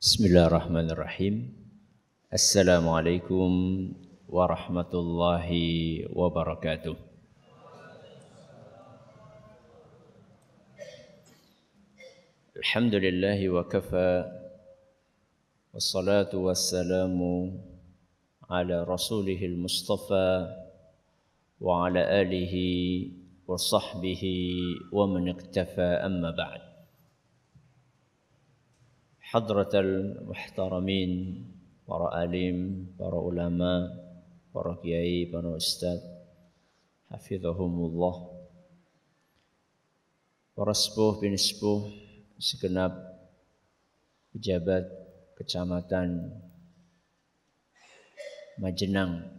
Bismillahirrahmanirrahim. Assalamualaikum warahmatullahi wabarakatuh. Alhamdulillahi wa kafa. Wassalatu wassalamu ala rasulihil mustafa wa ala alihi wa sahbihi wa man iktafa amma ba'd. Hadratal muhtaramin, para alim, para ulama, para kiai, para ustaz, hafizahumullah, para sepuh bin sepuh, segenap pejabat kecamatan Majenang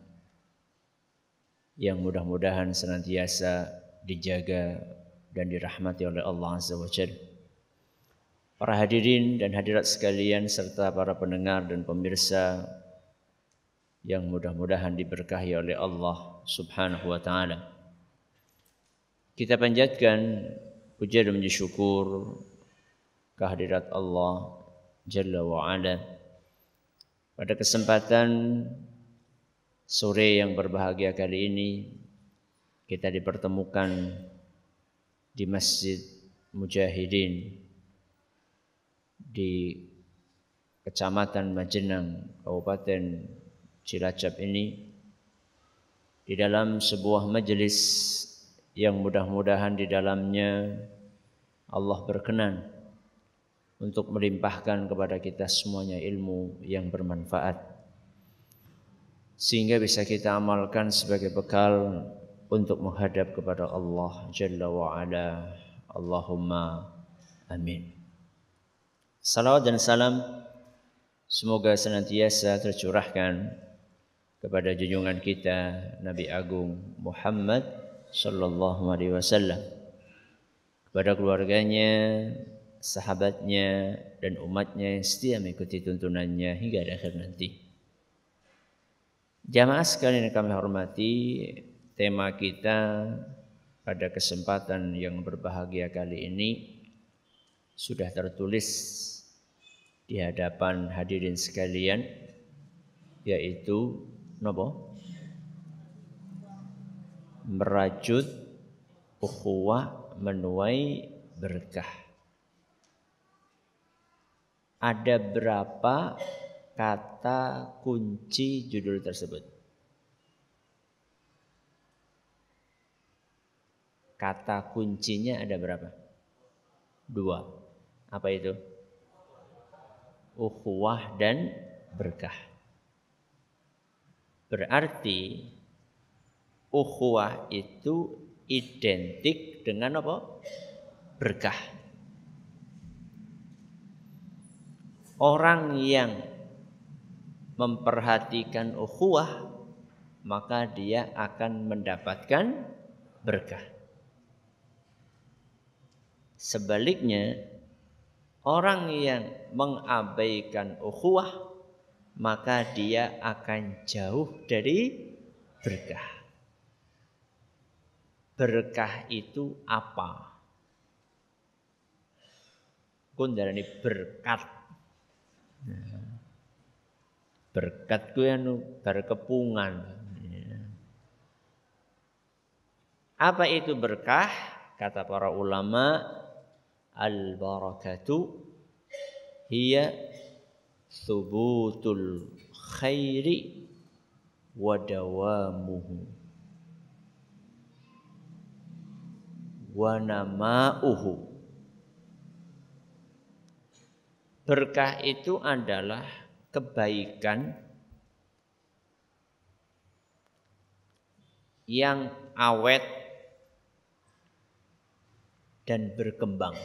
yang mudah-mudahan senantiasa dijaga dan dirahmati oleh Allah Azza wa Jalla. Para hadirin dan hadirat sekalian serta para pendengar dan pemirsa yang mudah-mudahan diberkahi oleh Allah Subhanahu wa taala. Kita panjatkan puja dan puji syukur kehadirat Allah Jalla wa Ala pada kesempatan sore yang berbahagia kali ini kita dipertemukan di Masjid Mujahidin di Kecamatan Majenang, Kabupaten Cilacap ini di dalam sebuah majelis yang mudah-mudahan di dalamnya Allah berkenan untuk melimpahkan kepada kita semuanya ilmu yang bermanfaat sehingga bisa kita amalkan sebagai bekal untuk menghadap kepada Allah Jalla wa Ala. Allahumma amin. Salawat dan salam semoga senantiasa tercurahkan kepada junjungan kita Nabi Agung Muhammad sallallahu alaihi wasallam, kepada keluarganya, sahabatnya dan umatnya yang setia mengikuti tuntunannya hingga akhir nanti. Jamaah sekalian yang kami hormati, tema kita pada kesempatan yang berbahagia kali ini sudah tertulis di hadapan hadirin sekalian, yaitu merajut ukhuwah menuai berkah. Ada berapa kata kunci judul tersebut? Kata kuncinya ada berapa? 2. Apa itu? Ukhuwah dan berkah. Berarti ukhuwah itu identik dengan apa? Berkah. Orang yang memperhatikan ukhuwah maka dia akan mendapatkan berkah. Sebaliknya, orang yang mengabaikan ukhuwah maka dia akan jauh dari berkah. Berkah itu apa? Kundarani berkat. Berkat ku anu berkepungan. Apa itu berkah? Kata para ulama, al-barakatu hiya thubutul khairi wa dawamuhu wa nama'uhu. Berkah itu adalah kebaikan yang awet dan berkembang.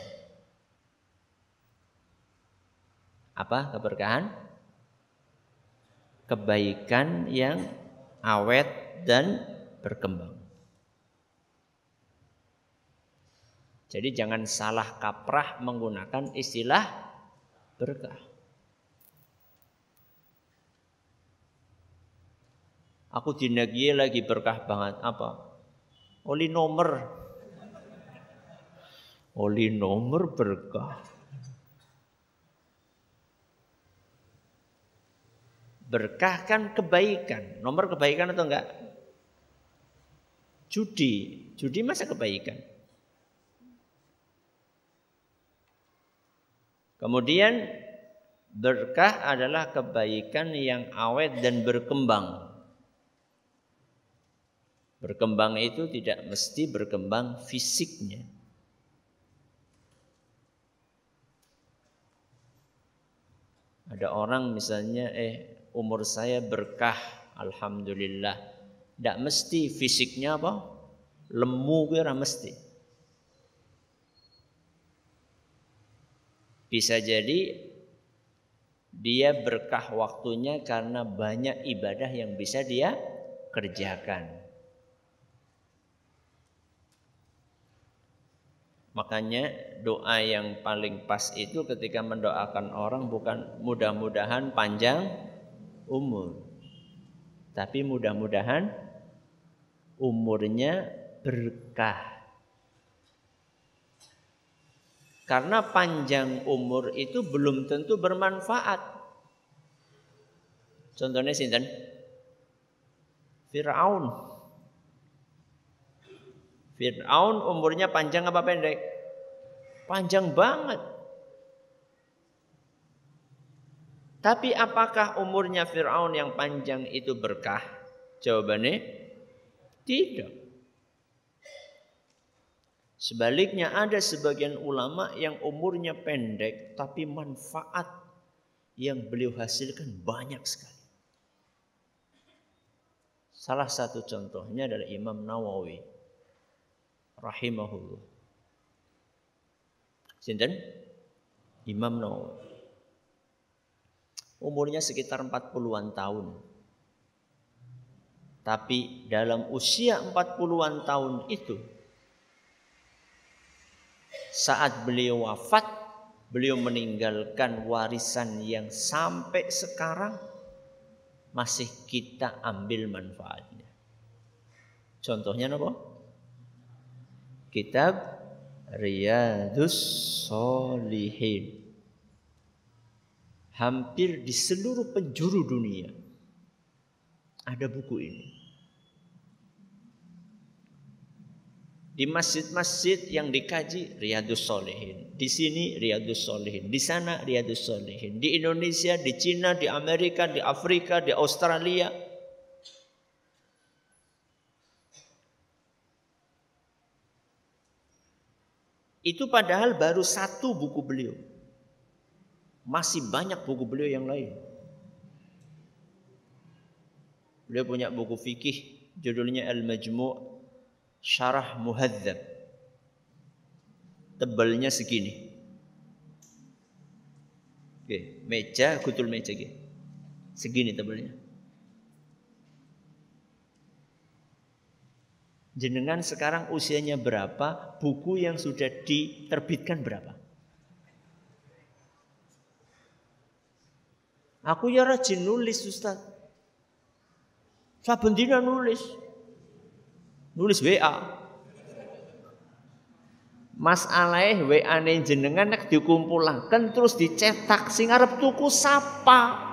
Apa keberkahan? Kebaikan yang awet dan berkembang. Jadi jangan salah kaprah menggunakan istilah berkah. Aku dinagi lagi berkah banget. Apa? Oli nomor berkah. Berkah kan kebaikan. Nomor kebaikan atau enggak? Judi. Judi masa kebaikan. Kemudian berkah adalah kebaikan yang awet dan berkembang. Berkembang itu tidak mesti berkembang fisiknya. Ada orang misalnya, umur saya berkah, alhamdulillah. Tidak mesti fisiknya apa? Lemu kira mesti. Bisa jadi dia berkah waktunya karena banyak ibadah yang bisa dia kerjakan. Makanya doa yang paling pas itu ketika mendoakan orang bukan mudah-mudahan panjang umur, tapi mudah-mudahan umurnya berkah. Karena panjang umur itu belum tentu bermanfaat. Contohnya sinten? Fir'aun. Fir'aun umurnya panjang apa pendek? Panjang banget. Tapi apakah umurnya Fir'aun yang panjang itu berkah? Jawabannya tidak. Sebaliknya ada sebagian ulama yang umurnya pendek tapi manfaat yang beliau hasilkan banyak sekali. Salah satu contohnya adalah Imam Nawawi rahimahullah. Sinten? Imam Nawawi. Umurnya sekitar 40-an tahun. Tapi dalam usia 40-an tahun itu, saat beliau wafat, beliau meninggalkan warisan yang sampai sekarang masih kita ambil manfaatnya. Contohnya apa? Kitab Riyadhus Shalihin. Hampir di seluruh penjuru dunia ada buku ini. Di masjid-masjid yang dikaji Riyadhus Shalihin. Di sini Riyadhus Shalihin, di sana Riyadhus Shalihin. Di Indonesia, di Cina, di Amerika, di Afrika, di Australia. Itu padahal baru satu buku beliau. Masih banyak buku beliau yang lain. Beliau punya buku fikih judulnya Al-Majmu' Syarah Muhadzab. Tebalnya segini. Oke, meja, kutul meja gitu. Segini tebalnya. Jenengan sekarang usianya berapa? Buku yang sudah diterbitkan berapa? Aku ya rajin nulis, Ustaz. Saben dina nulis. Nulis WA. Masalahnya WA-ne jenengan nek dikumpulaken terus dicetak sing arep tuku sapa?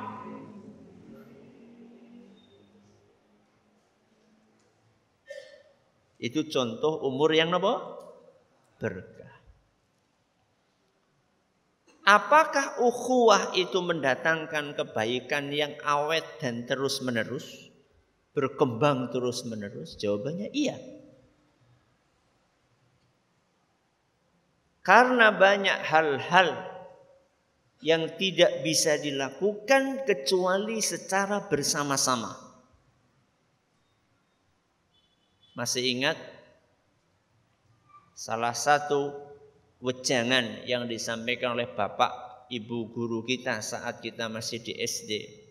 Itu contoh umur yang napa? Berkah. Apakah ukhuwah itu mendatangkan kebaikan yang awet dan terus-menerus? Berkembang terus-menerus? Jawabannya iya. Karena banyak hal-hal yang tidak bisa dilakukan kecuali secara bersama-sama. Masih ingat salah satu wejangan yang disampaikan oleh bapak ibu guru kita saat kita masih di SD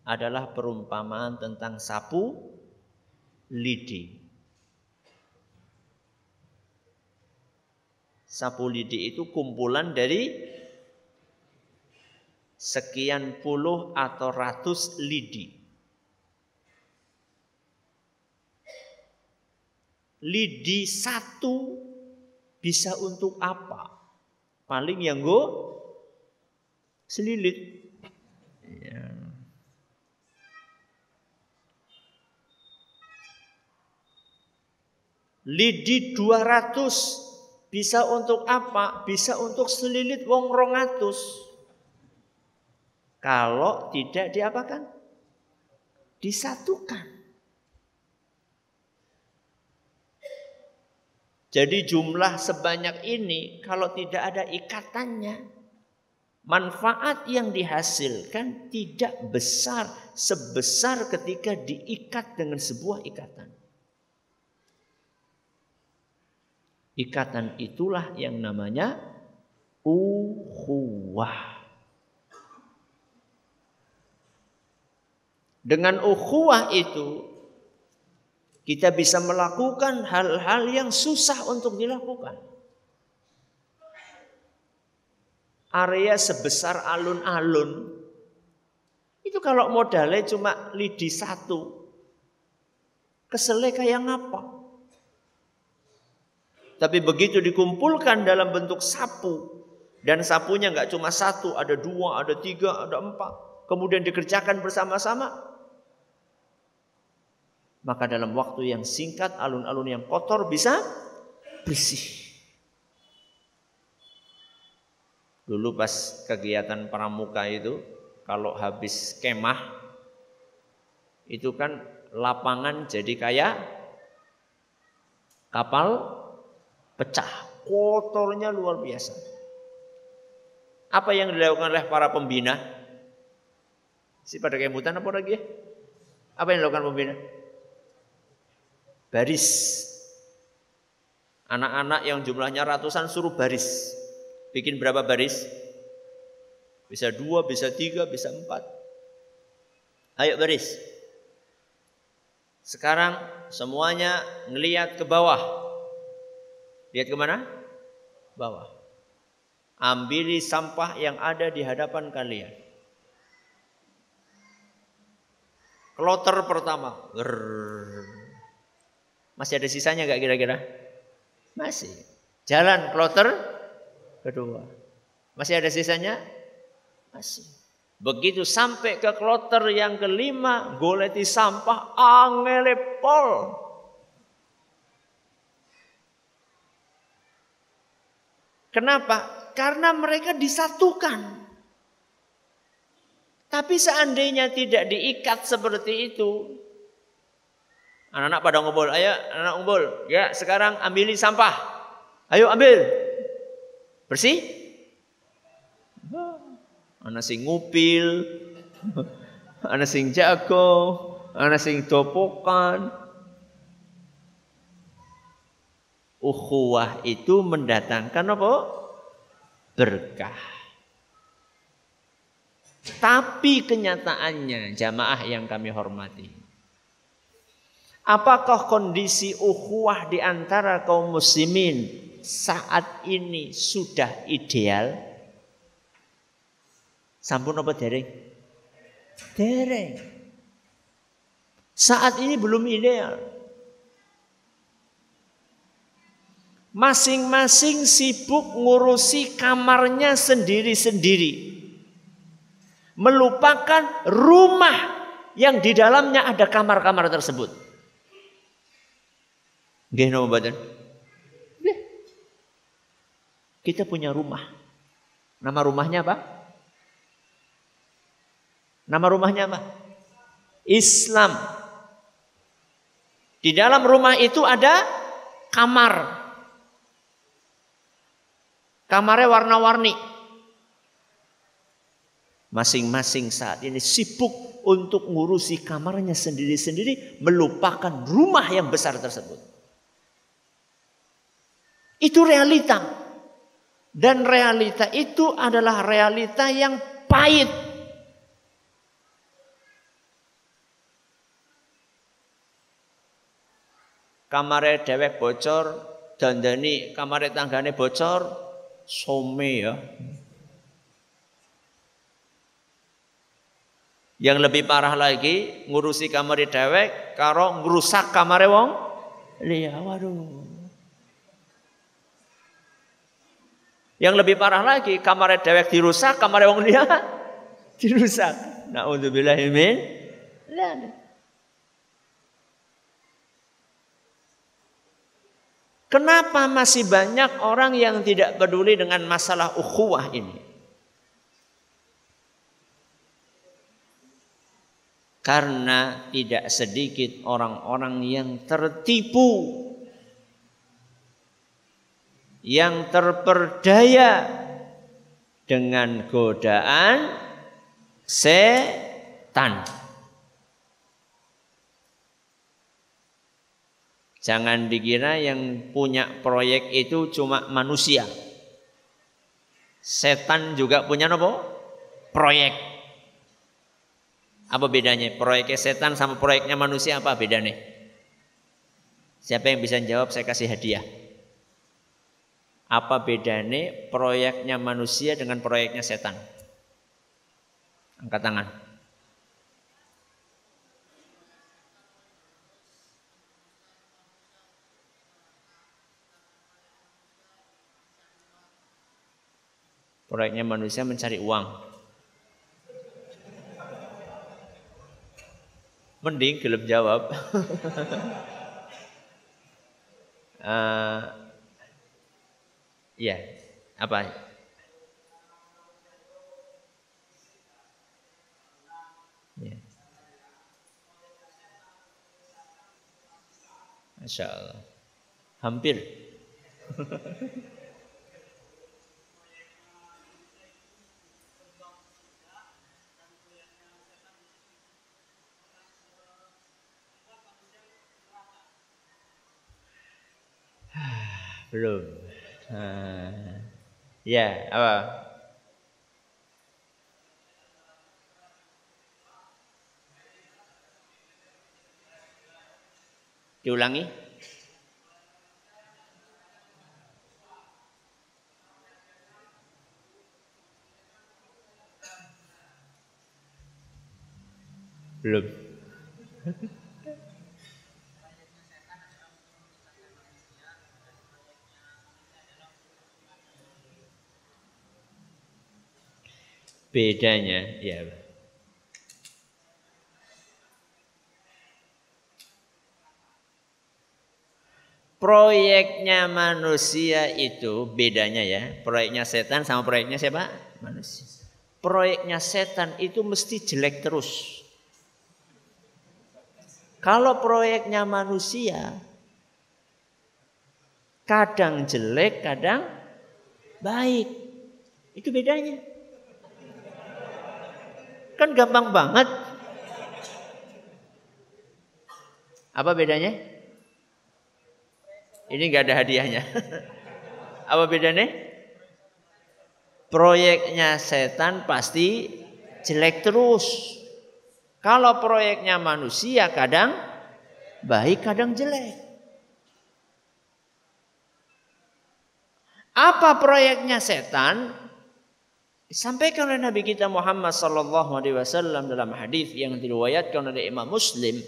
adalah perumpamaan tentang sapu lidi. Sapu lidi itu kumpulan dari sekian puluh atau ratus lidi. Lidi satu bisa untuk apa? Paling yang go selilit. Ya. Lidi 200 bisa untuk apa? Bisa untuk selilit wong 200. Kalau tidak diapakan? Disatukan. Jadi jumlah sebanyak ini kalau tidak ada ikatannya, manfaat yang dihasilkan tidak besar sebesar ketika diikat dengan sebuah ikatan. Ikatan itulah yang namanya ukhuwah. Dengan ukhuwah itu kita bisa melakukan hal-hal yang susah untuk dilakukan. Area sebesar alun-alun itu kalau modalnya cuma lidi 1, keselnya kayak ngapa? Tapi begitu dikumpulkan dalam bentuk sapu, dan sapunya nggak cuma 1, ada 2, ada 3, ada 4, kemudian dikerjakan bersama-sama, maka dalam waktu yang singkat alun-alun yang kotor bisa bersih. Dulu pas kegiatan pramuka itu, kalau habis kemah, itu kan lapangan jadi kayak kapal pecah. Kotornya luar biasa. Apa yang dilakukan oleh para pembina? Si pada kemutan apa lagi ya? Apa yang dilakukan pembina? Baris. Anak-anak yang jumlahnya ratusan suruh baris. Bikin berapa baris? Bisa 2, bisa 3, bisa 4. Ayo baris. Sekarang semuanya ngelihat ke bawah. Lihat kemana? Bawah. Ambili sampah yang ada di hadapan kalian. Kloter pertama. Masih ada sisanya gak kira-kira? Masih. Jalan kloter kedua. Masih ada sisanya? Masih. Begitu sampai ke kloter yang kelima, goleti sampah angele pol. Kenapa? Karena mereka disatukan. Tapi seandainya tidak diikat seperti itu, anak-anak pada ngumpul, ayo anak ngumpul, ya sekarang ambilin sampah, ayo ambil, bersih. Anak sing ngupil, anak sing jago, anak sing topokan. Ukhuwah itu mendatangkan apa? Berkah. Tapi kenyataannya jamaah yang kami hormati, apakah kondisi ukhuwah di antara kaum muslimin saat ini sudah ideal? Sampun apa dereng? Dereng. Saat ini belum ideal. Masing-masing sibuk ngurusi kamarnya sendiri-sendiri. Melupakan rumah yang di dalamnya ada kamar-kamar tersebut. Nggih napa mboten? Kita punya rumah. Nama rumahnya apa? Nama rumahnya apa? Islam. Di dalam rumah itu ada kamar. Kamarnya warna-warni. Masing-masing saat ini sibuk untuk ngurusi kamarnya sendiri-sendiri, melupakan rumah yang besar tersebut. Itu realita. Dan realita itu adalah realita yang pahit. Kamare dewek bocor, dandani kamare tanggane bocor, some ya. Yang lebih parah lagi, ngurusi kamare dewek karo ngrusak kamare wong liya. Waduh. Yang lebih parah lagi, kamare dewek dirusak, kamare wong liya dirusak. Na'udzubillahi min dzalik. Kenapa masih banyak orang yang tidak peduli dengan masalah ukhuwah ini? Karena tidak sedikit orang-orang yang tertipu, yang terperdaya dengan godaan setan. Jangan dikira yang punya proyek itu cuma manusia. Setan juga punya apa? Proyek. Apa bedanya? Proyeknya setan sama proyeknya manusia apa bedanya? Siapa yang bisa jawab saya kasih hadiah. Apa bedanya proyeknya manusia dengan proyeknya setan? Angkat tangan. Proyeknya manusia mencari uang. Mending gelap jawab. Ya, apa? Ya. Masya Allah. Hampir. Belum. Ya, apa? Diulangi. Belum. Bedanya, ya. Proyeknya manusia itu bedanya ya. Proyeknya setan sama proyeknya siapa? Manusia. Proyeknya setan itu mesti jelek terus. Kalau proyeknya manusia kadang jelek, kadang baik. Itu bedanya. Kan gampang banget. Apa bedanya? Ini nggak ada hadiahnya. Apa bedanya? Proyeknya setan pasti jelek terus. Kalau proyeknya manusia kadang baik, kadang jelek. Apa proyeknya setan? Disampaikan oleh Nabi kita Muhammad sallallahu alaihi wasallam dalam hadis yang diriwayatkan oleh Imam Muslim.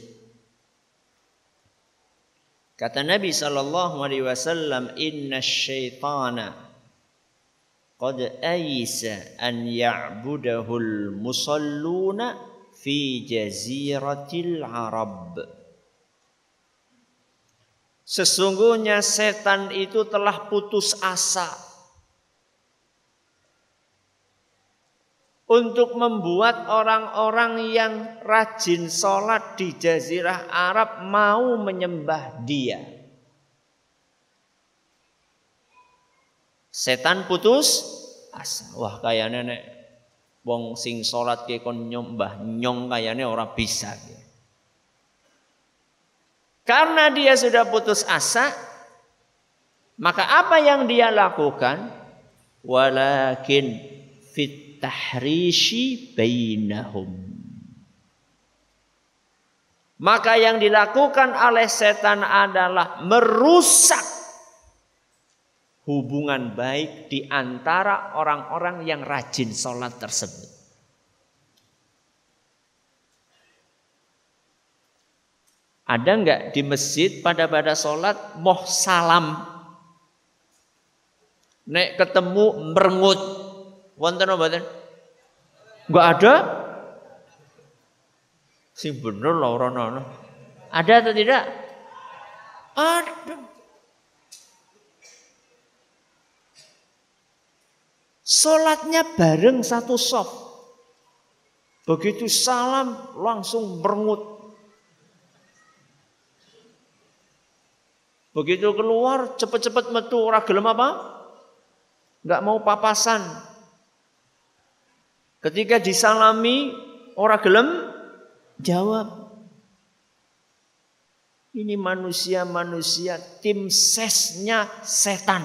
Kata Nabi sallallahu alaihi wasallam, "Inna syaitana qad ayisa an ya'budahul musalluna fi jaziratil Arab." Sesungguhnya setan itu telah putus asa untuk membuat orang-orang yang rajin sholat di Jazirah Arab mau menyembah dia. Setan putus asa. Wah kayaknya nek wong sing sholat ke kon nyembah nyong kayaknya orang bisa. Karena dia sudah putus asa, maka apa yang dia lakukan? Walakin fit tahrishi bainahum. Maka yang dilakukan oleh setan adalah merusak hubungan baik di antara orang-orang yang rajin sholat tersebut. Ada enggak di masjid pada sholat moh salam? Nek ketemu merengut. Wonten mboten? Enggak ada? Sing bener lho ora ana. Ada atau tidak? Ada. Salatnya bareng satu shaf. Begitu salam langsung merengut. Begitu keluar cepet-cepet metu ora gelem apa? Enggak mau papasan. Ketika disalami ora gelem jawab. Ini manusia-manusia tim sesnya setan.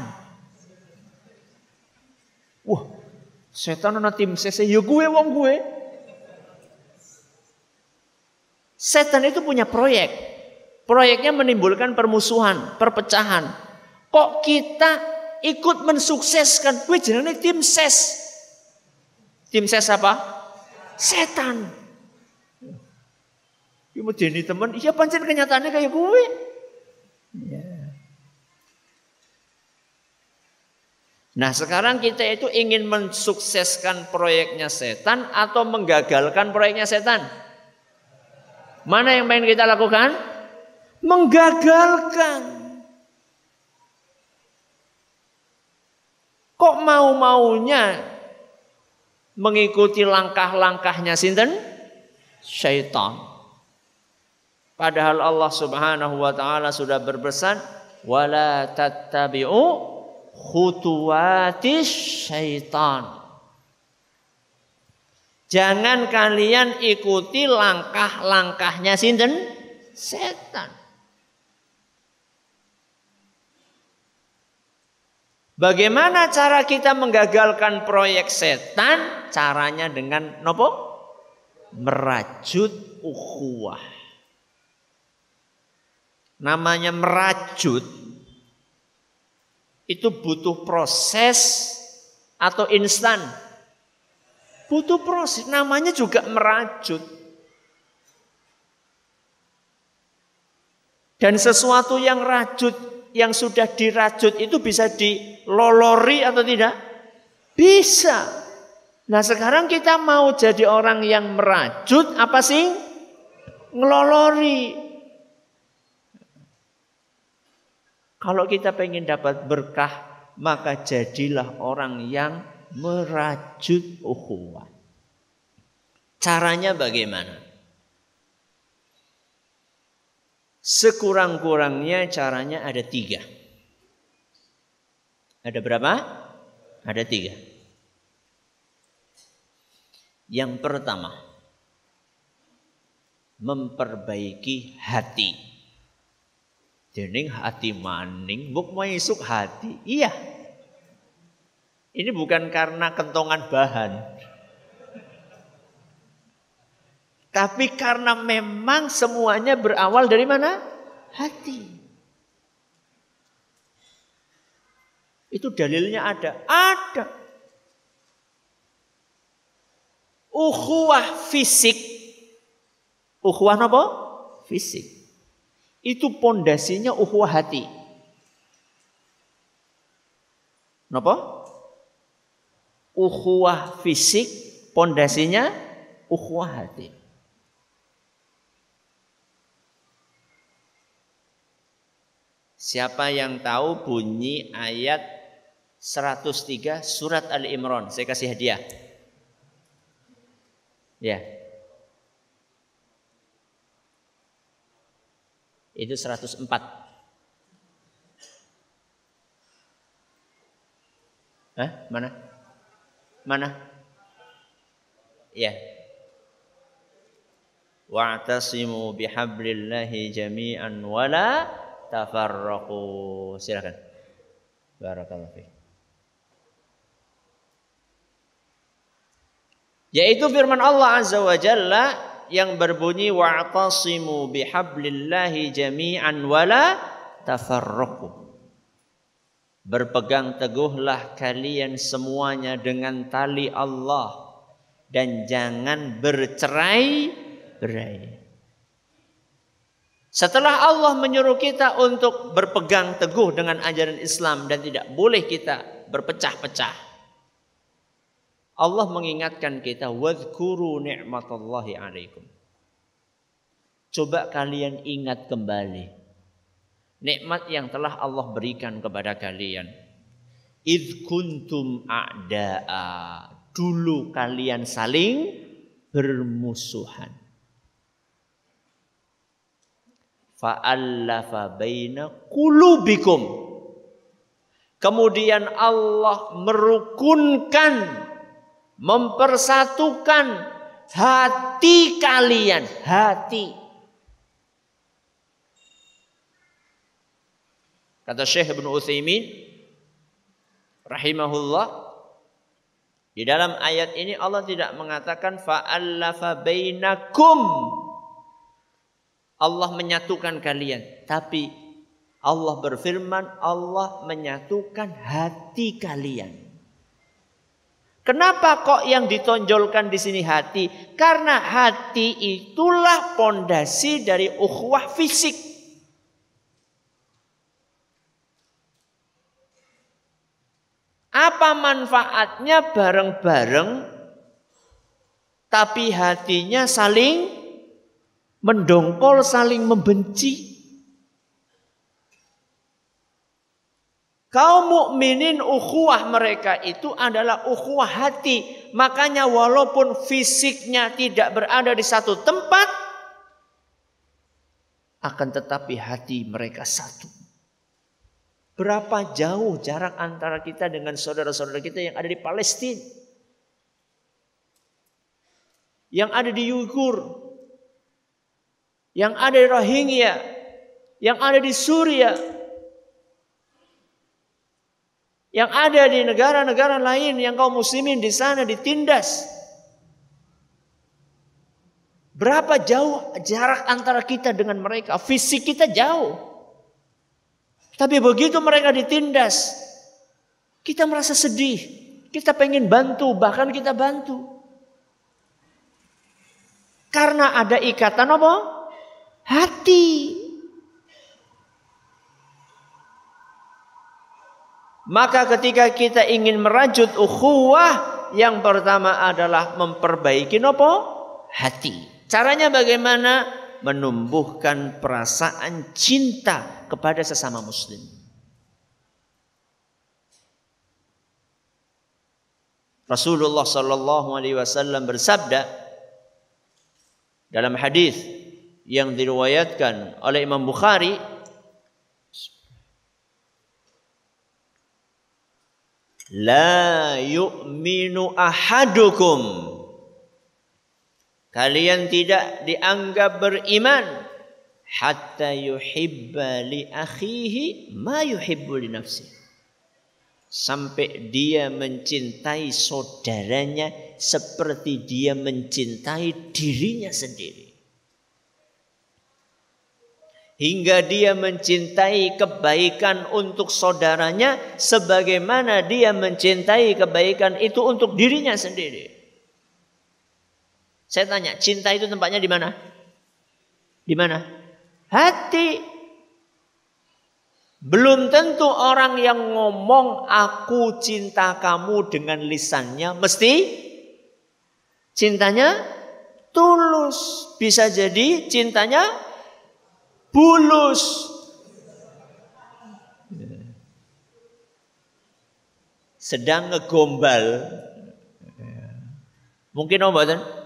Wah, setan ana tim sesnya ya gue wong gue. Setan itu punya proyek. Proyeknya menimbulkan permusuhan, perpecahan. Kok kita ikut mensukseskan? Gue jenenge tim ses. Tim ses apa? Setan. Ya mau jadi teman, iya pancen kenyataannya kayak gue. Ya. Nah sekarang kita itu ingin mensukseskan proyeknya setan atau menggagalkan proyeknya setan? Mana yang pengen kita lakukan? Menggagalkan. Kok mau-maunya mengikuti langkah-langkahnya sinten? Syaitan. Padahal Allah Subhanahu wa taala sudah berpesan, wala tattabi'u khutuwatis syaitan. Jangan kalian ikuti langkah-langkahnya sinten? Setan. Bagaimana cara kita menggagalkan proyek setan? Caranya dengan nopo? Merajut ukhuwah. Namanya merajut itu butuh proses atau instan. Butuh proses, namanya juga merajut. Dan sesuatu yang rajut, yang sudah dirajut itu bisa dilolori atau tidak? Bisa. Nah sekarang kita mau jadi orang yang merajut apa sih? Ngelolori. Kalau kita pengen dapat berkah, maka jadilah orang yang merajut ukhuwah. Caranya bagaimana? Sekurang-kurangnya caranya ada 3. Ada berapa? Ada 3. Yang pertama, memperbaiki hati. Dening hati maning, buk maisuk hati. Iya. Ini bukan karena kentongan bahan. Tapi karena memang semuanya berawal dari mana? Hati. Itu dalilnya ada. Ada. Ukhuwah fisik. Ukhuwah apa? Fisik. Itu pondasinya ukhuwah hati. Napa? Ukhuwah fisik, pondasinya ukhuwah hati. Siapa yang tahu bunyi ayat 103 surat Ali Imran? Saya kasih hadiah. Ya. Itu 104. Hah? Mana? Mana? Ya. Wa'tasimu bihablillahi jami'an wala tafarraqu. Silakan. Barakallahu fiik. Yaitu firman Allah Azza wa Jalla yang berbunyi wa'tasimu bihablillahi jami'an wala tafarraqu. Berpegang teguhlah kalian semuanya dengan tali Allah dan jangan bercerai-berai. Setelah Allah menyuruh kita untuk berpegang teguh dengan ajaran Islam dan tidak boleh kita berpecah-pecah, Allah mengingatkan kita, wadhkuru ni'matallahi alaikum. Coba kalian ingat kembali nikmat yang telah Allah berikan kepada kalian. Idh kuntum a'da'a. Dulu kalian saling bermusuhan. Fa'allafa baina qulubikum. Kemudian Allah merukunkan, mempersatukan hati kalian. Hati. Kata Syekh Ibnu Utsaimin rahimahullah, di dalam ayat ini Allah tidak mengatakan fa'allafa bainakum, Allah menyatukan kalian, tapi Allah berfirman Allah menyatukan hati kalian. Kenapa kok yang ditonjolkan di sini hati? Karena hati itulah pondasi dari ukhuwah fisik. Apa manfaatnya bareng-bareng tapi hatinya saling mendongkol, saling membenci? Kaum mukminin ukhuwah mereka itu adalah ukhuwah hati. Makanya walaupun fisiknya tidak berada di satu tempat, akan tetapi hati mereka satu. Berapa jauh jarak antara kita dengan saudara-saudara kita yang ada di Palestina, yang ada di Uyghur, yang ada di Rohingya, yang ada di Suriah, yang ada di negara-negara lain yang kaum muslimin di sana ditindas. Berapa jauh jarak antara kita dengan mereka? Fisik kita jauh. Tapi begitu mereka ditindas, kita merasa sedih. Kita pengen bantu, bahkan kita bantu. Karena ada ikatan apa? Hati. Maka ketika kita ingin merajut ukhuwah, yang pertama adalah memperbaiki apa? Hati. Caranya bagaimana? Menumbuhkan perasaan cinta kepada sesama muslim. Rasulullah sallallahu alaihi wasallam bersabda dalam hadis yang diriwayatkan oleh Imam Bukhari, la yu'minu ahadukum, kalian tidak dianggap beriman hatta yuhibba li akhihi ma yuhibbu li nafsihi, sampai dia mencintai saudaranya seperti dia mencintai dirinya sendiri. Hingga dia mencintai kebaikan untuk saudaranya sebagaimana dia mencintai kebaikan itu untuk dirinya sendiri. Saya tanya, cinta itu tempatnya di mana? Di mana? Hati. Belum tentu orang yang ngomong aku cinta kamu dengan lisannya mesti cintanya tulus. Bisa jadi cintanya bulus. Sedang ngegombal. Mungkin mboten?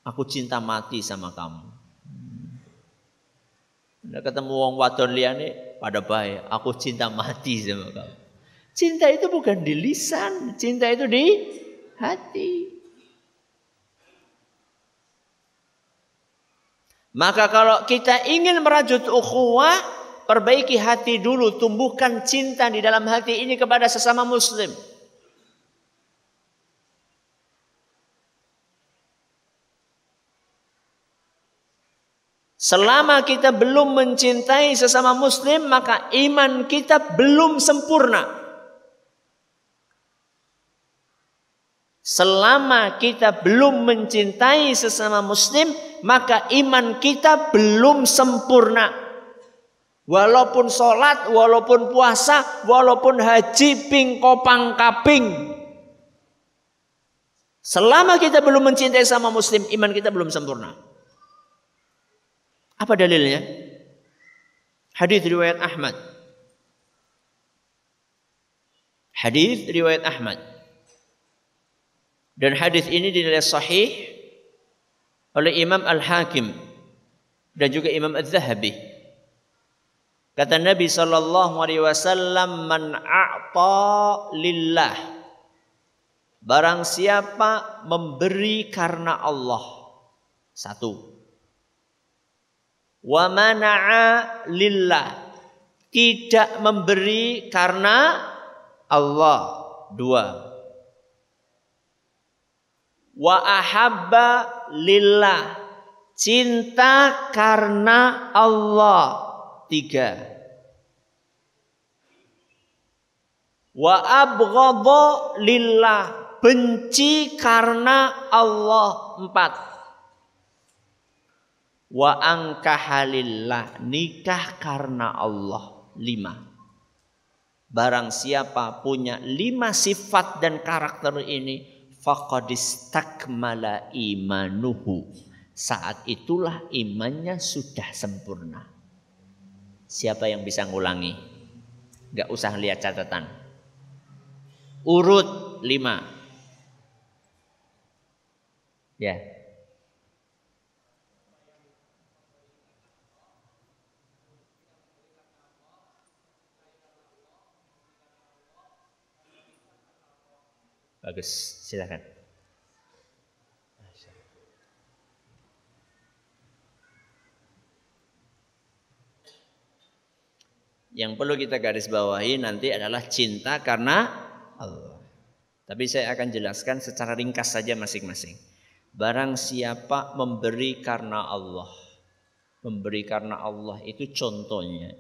Aku cinta mati sama kamu. Nek ketemu wong wadon liyane pada baik, aku cinta mati sama kamu. Cinta itu bukan di lisan, cinta itu di hati. Maka kalau kita ingin merajut ukhuwah, perbaiki hati dulu, tumbuhkan cinta di dalam hati ini kepada sesama muslim. Selama kita belum mencintai sesama muslim, maka iman kita belum sempurna. Selama kita belum mencintai sesama muslim, maka iman kita belum sempurna. Walaupun sholat, walaupun puasa, walaupun haji ping kopang kaping, Selama kita belum mencintai sama muslim, iman kita belum sempurna. Apa dalilnya? Hadis riwayat Ahmad. Hadis riwayat Ahmad. Dan hadis ini dinilai sahih oleh Imam Al-Hakim dan juga Imam Az-Zahabi. Kata Nabi sallallahu alaihi wasallam, "Man a'ta lillah." Barang siapa memberi karena Allah. Satu. Wa mana'a lillah. Tidak memberi karena Allah. Dua. Wa ahabba lillah. Cinta karena Allah. Tiga. Wa abghadha lillah. Benci karena Allah. Empat. Wa angkaha lillah. Nikah karena Allah. Lima. Barang siapa punya 5 sifat dan karakter ini, faqad istakmala imanuhu. Saat itulah imannya sudah sempurna. Siapa yang bisa ngulangi? Gak usah lihat catatan. Urut 5. Ya. Bagus, silakan. Yang perlu kita garis bawahi nanti adalah cinta karena Allah. Tapi saya akan jelaskan secara ringkas saja masing-masing. Barang siapa memberi karena Allah. Memberi karena Allah itu contohnya.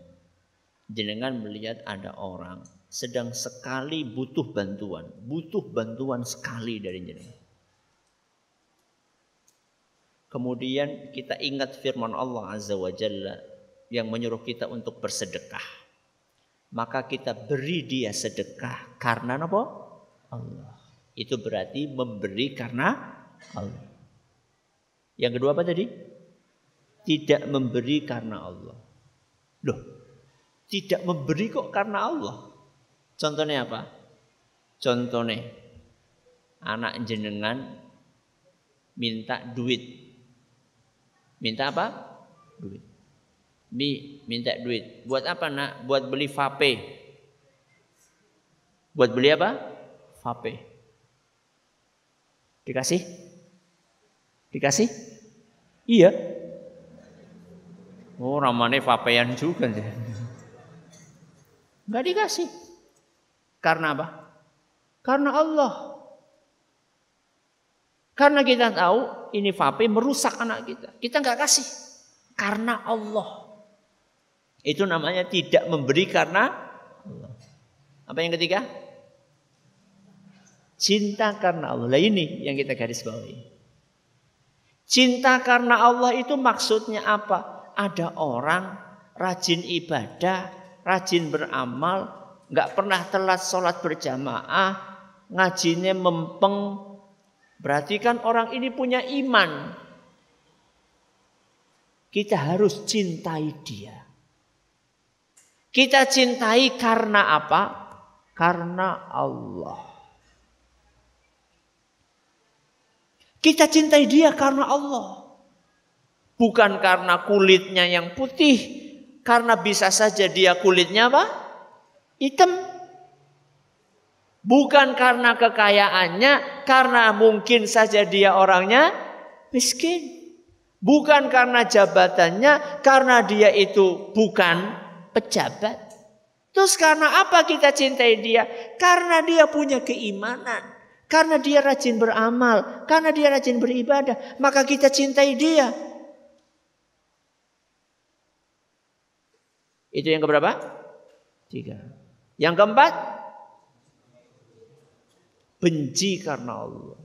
Jenengan melihat ada orang sedang sekali butuh bantuan sekali dari jenengan. Kemudian kita ingat firman Allah Azza wa Jalla yang menyuruh kita untuk bersedekah. Maka kita beri dia sedekah karena apa? Allah. Itu berarti memberi karena Allah. Yang kedua apa tadi? Tidak memberi karena Allah. Loh, tidak memberi kok karena Allah? Contohnya apa? Contohnya anak jenengan minta duit. Minta apa? Duit. Minta duit. Buat apa nak? Buat beli vape. Buat beli apa? Vape. Dikasih? Dikasih? Iya. Oh, namanya vapean juga. Enggak dikasih. Karena apa? Karena Allah. Karena kita tahu ini vape merusak anak kita. Kita enggak kasih. Karena Allah. Itu namanya tidak memberi karena Allah. Apa yang ketiga? Cinta karena Allah. Nah, ini yang kita garis bawahi. Cinta karena Allah itu maksudnya apa? Ada orang rajin ibadah, rajin beramal, nggak pernah telat sholat berjamaah, ngajinya mempeng. Berarti kan orang ini punya iman. Kita harus cintai dia. Kita cintai karena apa? Karena Allah. Kita cintai dia karena Allah. Bukan karena kulitnya yang putih. Karena bisa saja dia kulitnya apa? Hitam. Bukan karena kekayaannya. Karena mungkin saja dia orangnya miskin. Bukan karena jabatannya. Karena dia itu bukan pejabat. Terus karena apa kita cintai dia? Karena dia punya keimanan. Karena dia rajin beramal. Karena dia rajin beribadah. Maka kita cintai dia. Itu yang keberapa? 3. Yang keempat? Benci karena Allah.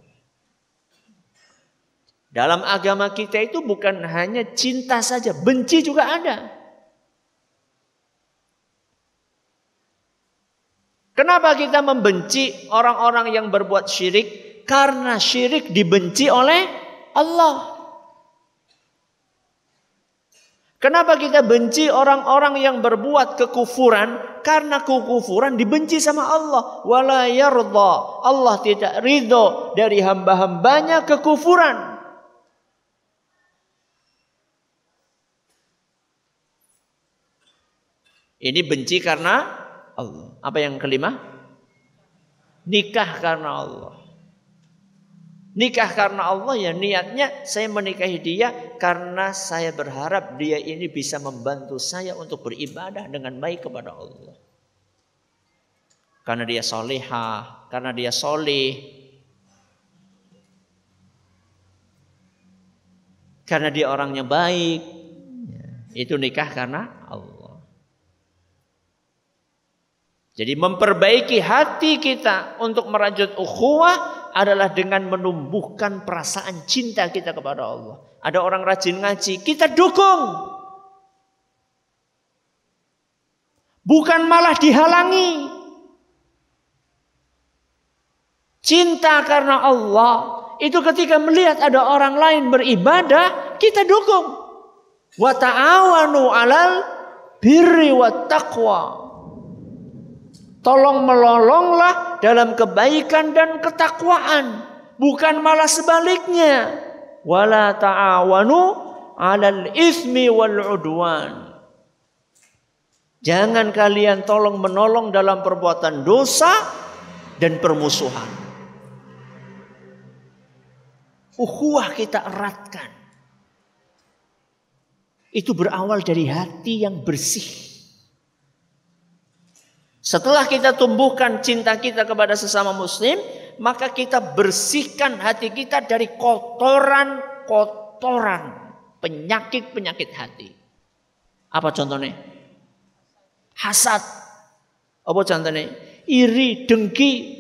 Dalam agama kita itu bukan hanya cinta saja. Benci juga ada. Kenapa kita membenci orang-orang yang berbuat syirik? Karena syirik dibenci oleh Allah. Kenapa kita benci orang-orang yang berbuat kekufuran? Karena kekufuran dibenci sama Allah. Wala yarda. Allah tidak ridho dari hamba-hambanya kekufuran. Ini benci karena Allah. Apa yang kelima? Nikah karena Allah. Nikah karena Allah ya niatnya saya menikahi dia karena saya berharap dia ini bisa membantu saya untuk beribadah dengan baik kepada Allah. Karena dia solehah, karena dia soleh, karena dia orangnya baik. Itu nikah karena Allah. Jadi memperbaiki hati kita untuk merajut ukhuwah adalah dengan menumbuhkan perasaan cinta kita kepada Allah. Ada orang rajin ngaji, kita dukung. Bukan malah dihalangi. Cinta karena Allah itu ketika melihat ada orang lain beribadah, kita dukung. Wa ta'awanu 'alal birri wat taqwa. Tolong melolonglah dalam kebaikan dan ketakwaan, bukan malah sebaliknya. Wala ta'awanu 'alal itsmi wal 'udwan. Jangan kalian tolong menolong dalam perbuatan dosa dan permusuhan. Ukhuwah kita eratkan. Itu berawal dari hati yang bersih. Setelah kita tumbuhkan cinta kita kepada sesama muslim, maka kita bersihkan hati kita dari kotoran-kotoran, penyakit-penyakit hati. Apa contohnya? Hasad. Apa contohnya? Iri, dengki.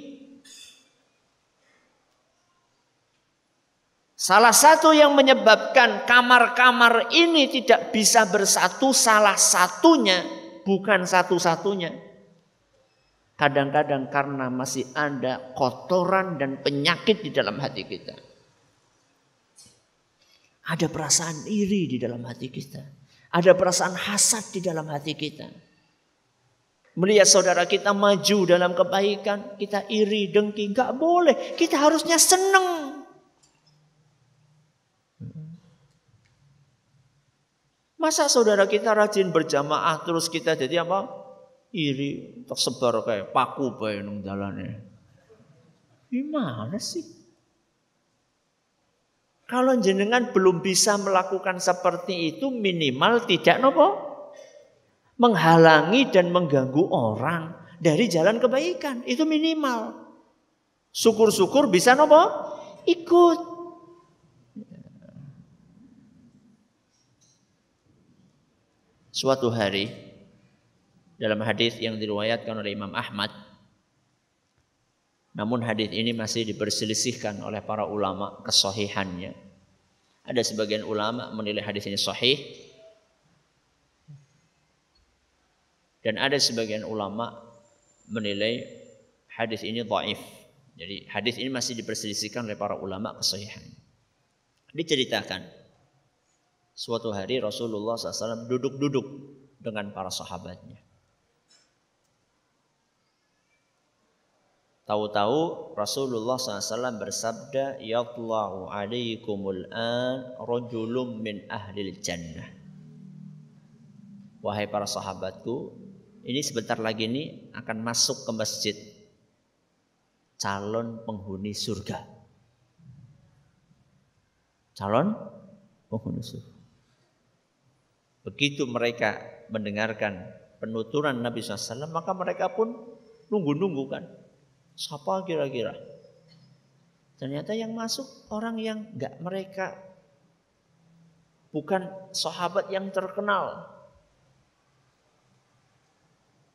Salah satu yang menyebabkan kamar-kamar ini tidak bisa bersatu, salah satunya, bukan satu-satunya. Kadang-kadang karena masih ada kotoran dan penyakit di dalam hati kita. Ada perasaan iri di dalam hati kita. Ada perasaan hasad di dalam hati kita. Melihat saudara kita maju dalam kebaikan, kita iri, dengki. Enggak boleh, kita harusnya senang. Masa saudara kita rajin berjamaah terus kita jadi apa? Iri, tersebar kayak paku bae nang dalane. Gimana sih? Kalau jenengan belum bisa melakukan seperti itu, minimal tidak nopo menghalangi dan mengganggu orang dari jalan kebaikan. Itu minimal. Syukur-syukur bisa nopo ikut. Suatu hari dalam hadis yang diriwayatkan oleh Imam Ahmad, namun hadis ini masih diperselisihkan oleh para ulama kesahihannya. Ada sebagian ulama menilai hadis ini sahih, dan ada sebagian ulama menilai hadis ini dhaif. Jadi hadis ini masih diperselisihkan oleh para ulama kesahihannya. Diceritakan suatu hari Rasulullah SAW duduk-duduk dengan para sahabatnya. Tahu-tahu Rasulullah SAW bersabda, "Yatla'u alaikumul an rajulun min ahlil jannah." Wahai para sahabatku, ini sebentar lagi ini akan masuk ke masjid calon penghuni surga. Calon penghuni surga. Begitu mereka mendengarkan penuturan Nabi SAW, maka mereka pun nunggu-nunggu kan. Siapa kira-kira? Ternyata yang masuk orang yang enggak mereka, bukan sahabat yang terkenal.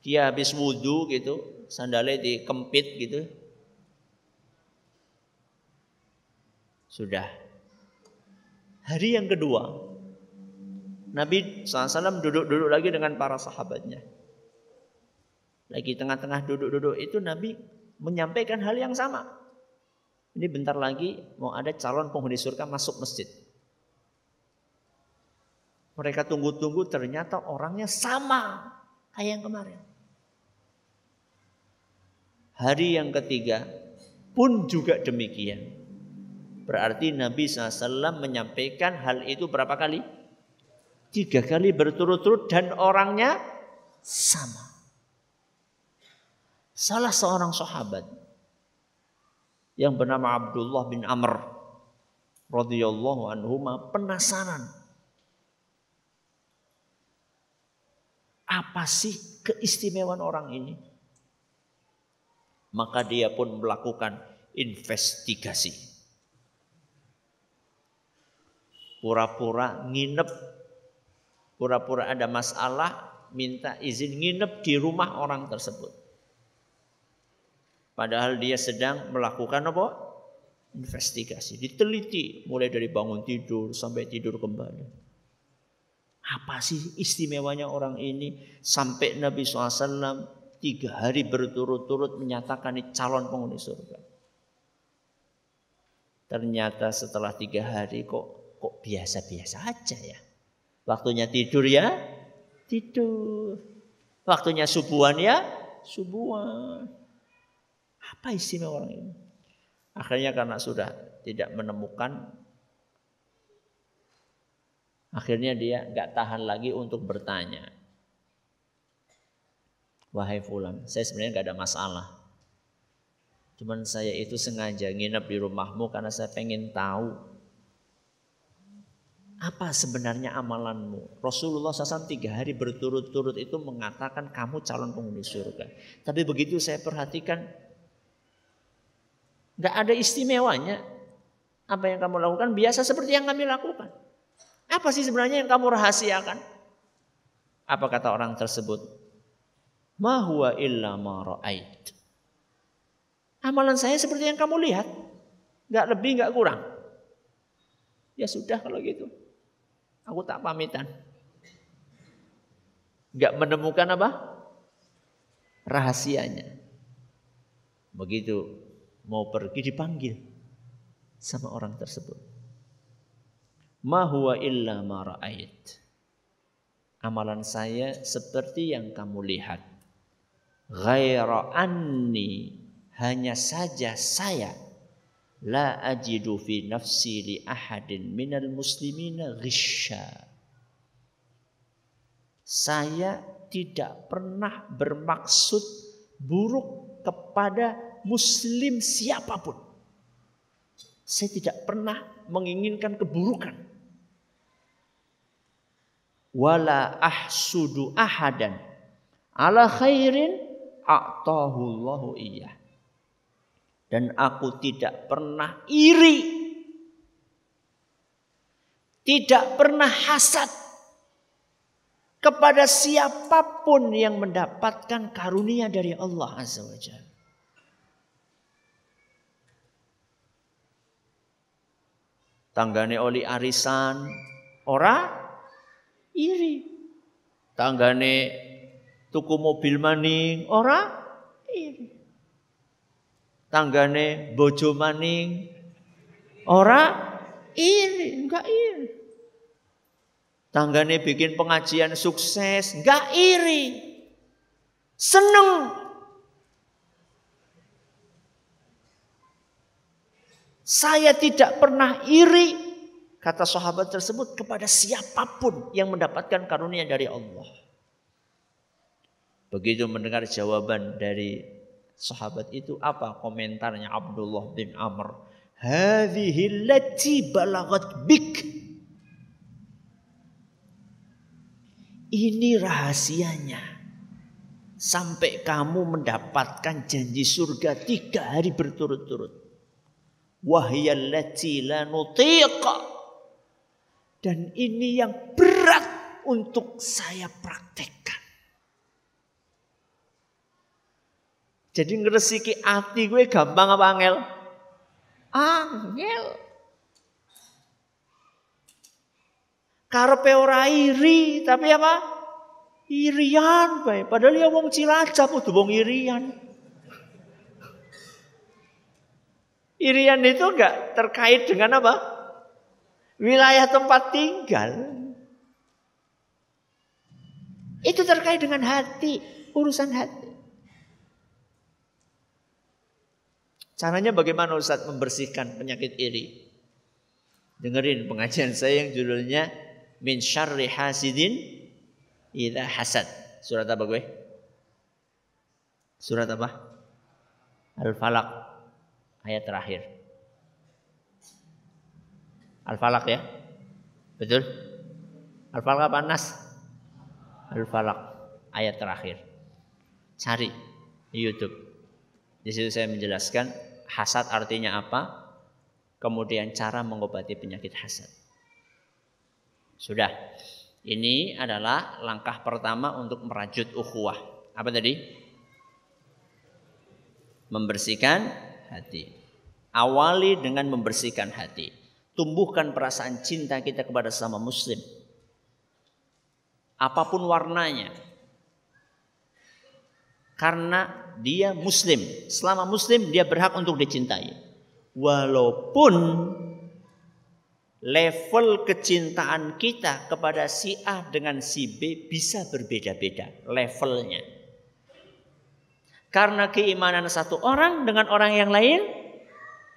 Dia habis wudhu gitu, sandalnya dikempit gitu. Sudah. Hari yang kedua, Nabi SAW duduk-duduk lagi dengan para sahabatnya. Lagi tengah-tengah duduk-duduk itu Nabi menyampaikan hal yang sama. Ini bentar lagi mau ada calon penghuni surga masuk masjid. Mereka tunggu-tunggu ternyata orangnya sama kayak yang kemarin. Hari yang ketiga pun juga demikian. Berarti Nabi SAW menyampaikan hal itu berapa kali? 3 kali berturut-turut dan orangnya sama. Salah seorang sahabat yang bernama Abdullah bin Amr radhiyallahu anhuma penasaran. Apa sih keistimewaan orang ini? Maka dia pun melakukan investigasi. Pura-pura nginep, pura-pura ada masalah, minta izin nginep di rumah orang tersebut. Padahal dia sedang melakukan apa? Investigasi, diteliti mulai dari bangun tidur sampai tidur kembali. Apa sih istimewanya orang ini sampai Nabi SAW 3 hari berturut-turut menyatakan ini calon penghuni surga. Ternyata setelah 3 hari kok biasa-biasa aja ya. Waktunya tidur ya tidur. Waktunya subuhan ya subuhan. Apa istimewa orang ini? Akhirnya karena sudah tidak menemukan, akhirnya dia gak tahan lagi untuk bertanya. Wahai fulan, saya sebenarnya gak ada masalah. Cuman saya itu sengaja nginep di rumahmu karena saya pengen tahu apa sebenarnya amalanmu. Rasulullah SAW 3 hari berturut-turut itu mengatakan kamu calon penghuni surga. Tapi begitu saya perhatikan, gak ada istimewanya. Apa yang kamu lakukan biasa seperti yang kami lakukan. Apa sih sebenarnya yang kamu rahasiakan? Apa kata orang tersebut? Ma huwa illa ma ra'ait. Amalan saya seperti yang kamu lihat. Gak lebih, gak kurang. Ya sudah kalau gitu. Aku tak pamitan. Gak menemukan apa? Rahasianya. Begitu mau pergi dipanggil sama orang tersebut. Ma huwa illa ma ra'ait. Amalan saya seperti yang kamu lihat. Ghaira anni, hanya saja saya la ajidu fi nafsi li ahadin minal muslimina ghisya. Saya tidak pernah bermaksud buruk kepada muslim siapapun. Saya tidak pernah menginginkan keburukan. Wala ahsudu ahadan ala khairin a'tahullahu iyyah. Dan aku tidak pernah iri, tidak pernah hasad kepada siapapun yang mendapatkan karunia dari Allah Azza wa Jalla. Tanggane oli arisan, ora iri. Tanggane tuku mobil maning, ora iri. Tanggane bojo maning, ora iri, enggak iri. Tanggane bikin pengajian sukses, enggak iri. Seneng. Saya tidak pernah iri, kata sahabat tersebut, kepada siapapun yang mendapatkan karunia dari Allah. Begitu mendengar jawaban dari sahabat itu, apa komentarnya Abdullah bin Amr? Hadhihi allati balagat bik. Ini rahasianya. Sampai kamu mendapatkan janji surga 3 hari berturut-turut. Wahyallati la nutiqa. Dan ini yang berat untuk saya praktekkan. Jadi ngeresiki hati gue gampang apa angel? Angel. Karepe ora iri, tapi apa? Irian bae. Padahal ya wong Cilacap kudu wong irian. Irian itu enggak terkait dengan apa? Wilayah tempat tinggal. Itu terkait dengan hati, urusan hati. Caranya bagaimana Ustaz membersihkan penyakit iri? Dengerin pengajian saya yang judulnya Min Syarri Hasidin Idza Hasad. Surat apa gue? Surat apa? Al-Falaq. Ayat terakhir. Al-Falaq ya? Betul? Al-Falaq apa Nas? Al-Falaq. Ayat terakhir. Cari di YouTube. Di situ saya menjelaskan hasad artinya apa, kemudian cara mengobati penyakit hasad. Sudah. Ini adalah langkah pertama untuk merajut ukhuwah. Apa tadi? Membersihkan hati. Awali dengan membersihkan hati. Tumbuhkan perasaan cinta kita kepada sesama muslim. Apapun warnanya. Karena dia muslim. Selama muslim dia berhak untuk dicintai. Walaupun level kecintaan kita kepada si A dengan si B bisa berbeda-beda levelnya. Karena keimanan satu orang dengan orang yang lain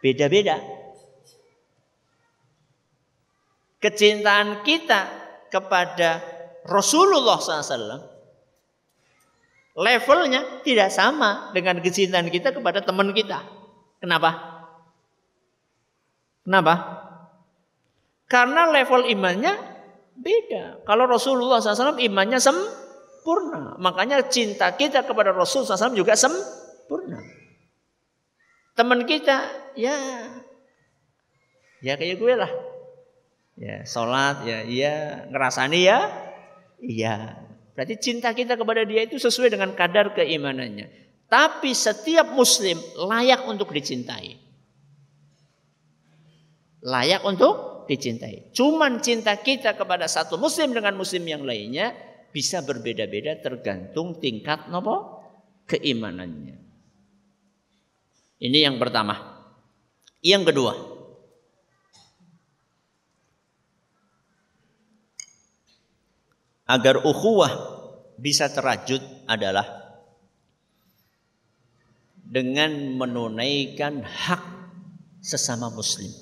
beda-beda. Kecintaan kita kepada Rasulullah SAW levelnya tidak sama dengan kecintaan kita kepada teman kita. Kenapa? Kenapa? Karena level imannya beda. Kalau Rasulullah SAW imannya sempurna. Makanya cinta kita kepada Rasulullah SAW juga sempurna. Teman kita ya kayak gue lah. Ya sholat ya iya, ngerasani ya iya. Berarti cinta kita kepada dia itu sesuai dengan kadar keimanannya. Tapi setiap muslim layak untuk dicintai. Layak untuk dicintai. Cuman cinta kita kepada satu muslim dengan muslim yang lainnya bisa berbeda-beda tergantung tingkat keimanannya. Ini yang pertama. Yang kedua. Agar ukhuwah bisa terajut adalah dengan menunaikan hak sesama muslim.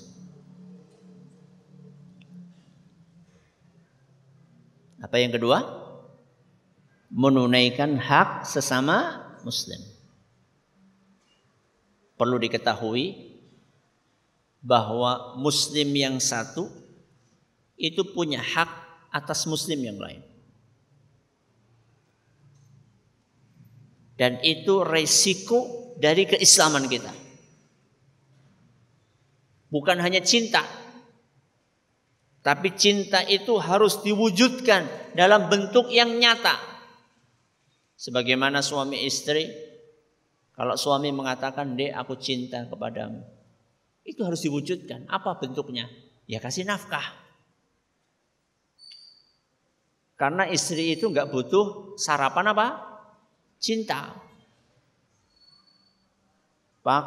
Apa yang kedua? Menunaikan hak sesama muslim. Perlu diketahui bahwa muslim yang satu itu punya hak atas muslim yang lain. Dan itu resiko dari keislaman kita. Bukan hanya cinta. Tapi cinta itu harus diwujudkan dalam bentuk yang nyata. Sebagaimana suami istri. Kalau suami mengatakan, "Dek, aku cinta kepadamu." Itu harus diwujudkan. Apa bentuknya? Ya kasih nafkah. Karena istri itu enggak butuh sarapan apa? Cinta. Pak,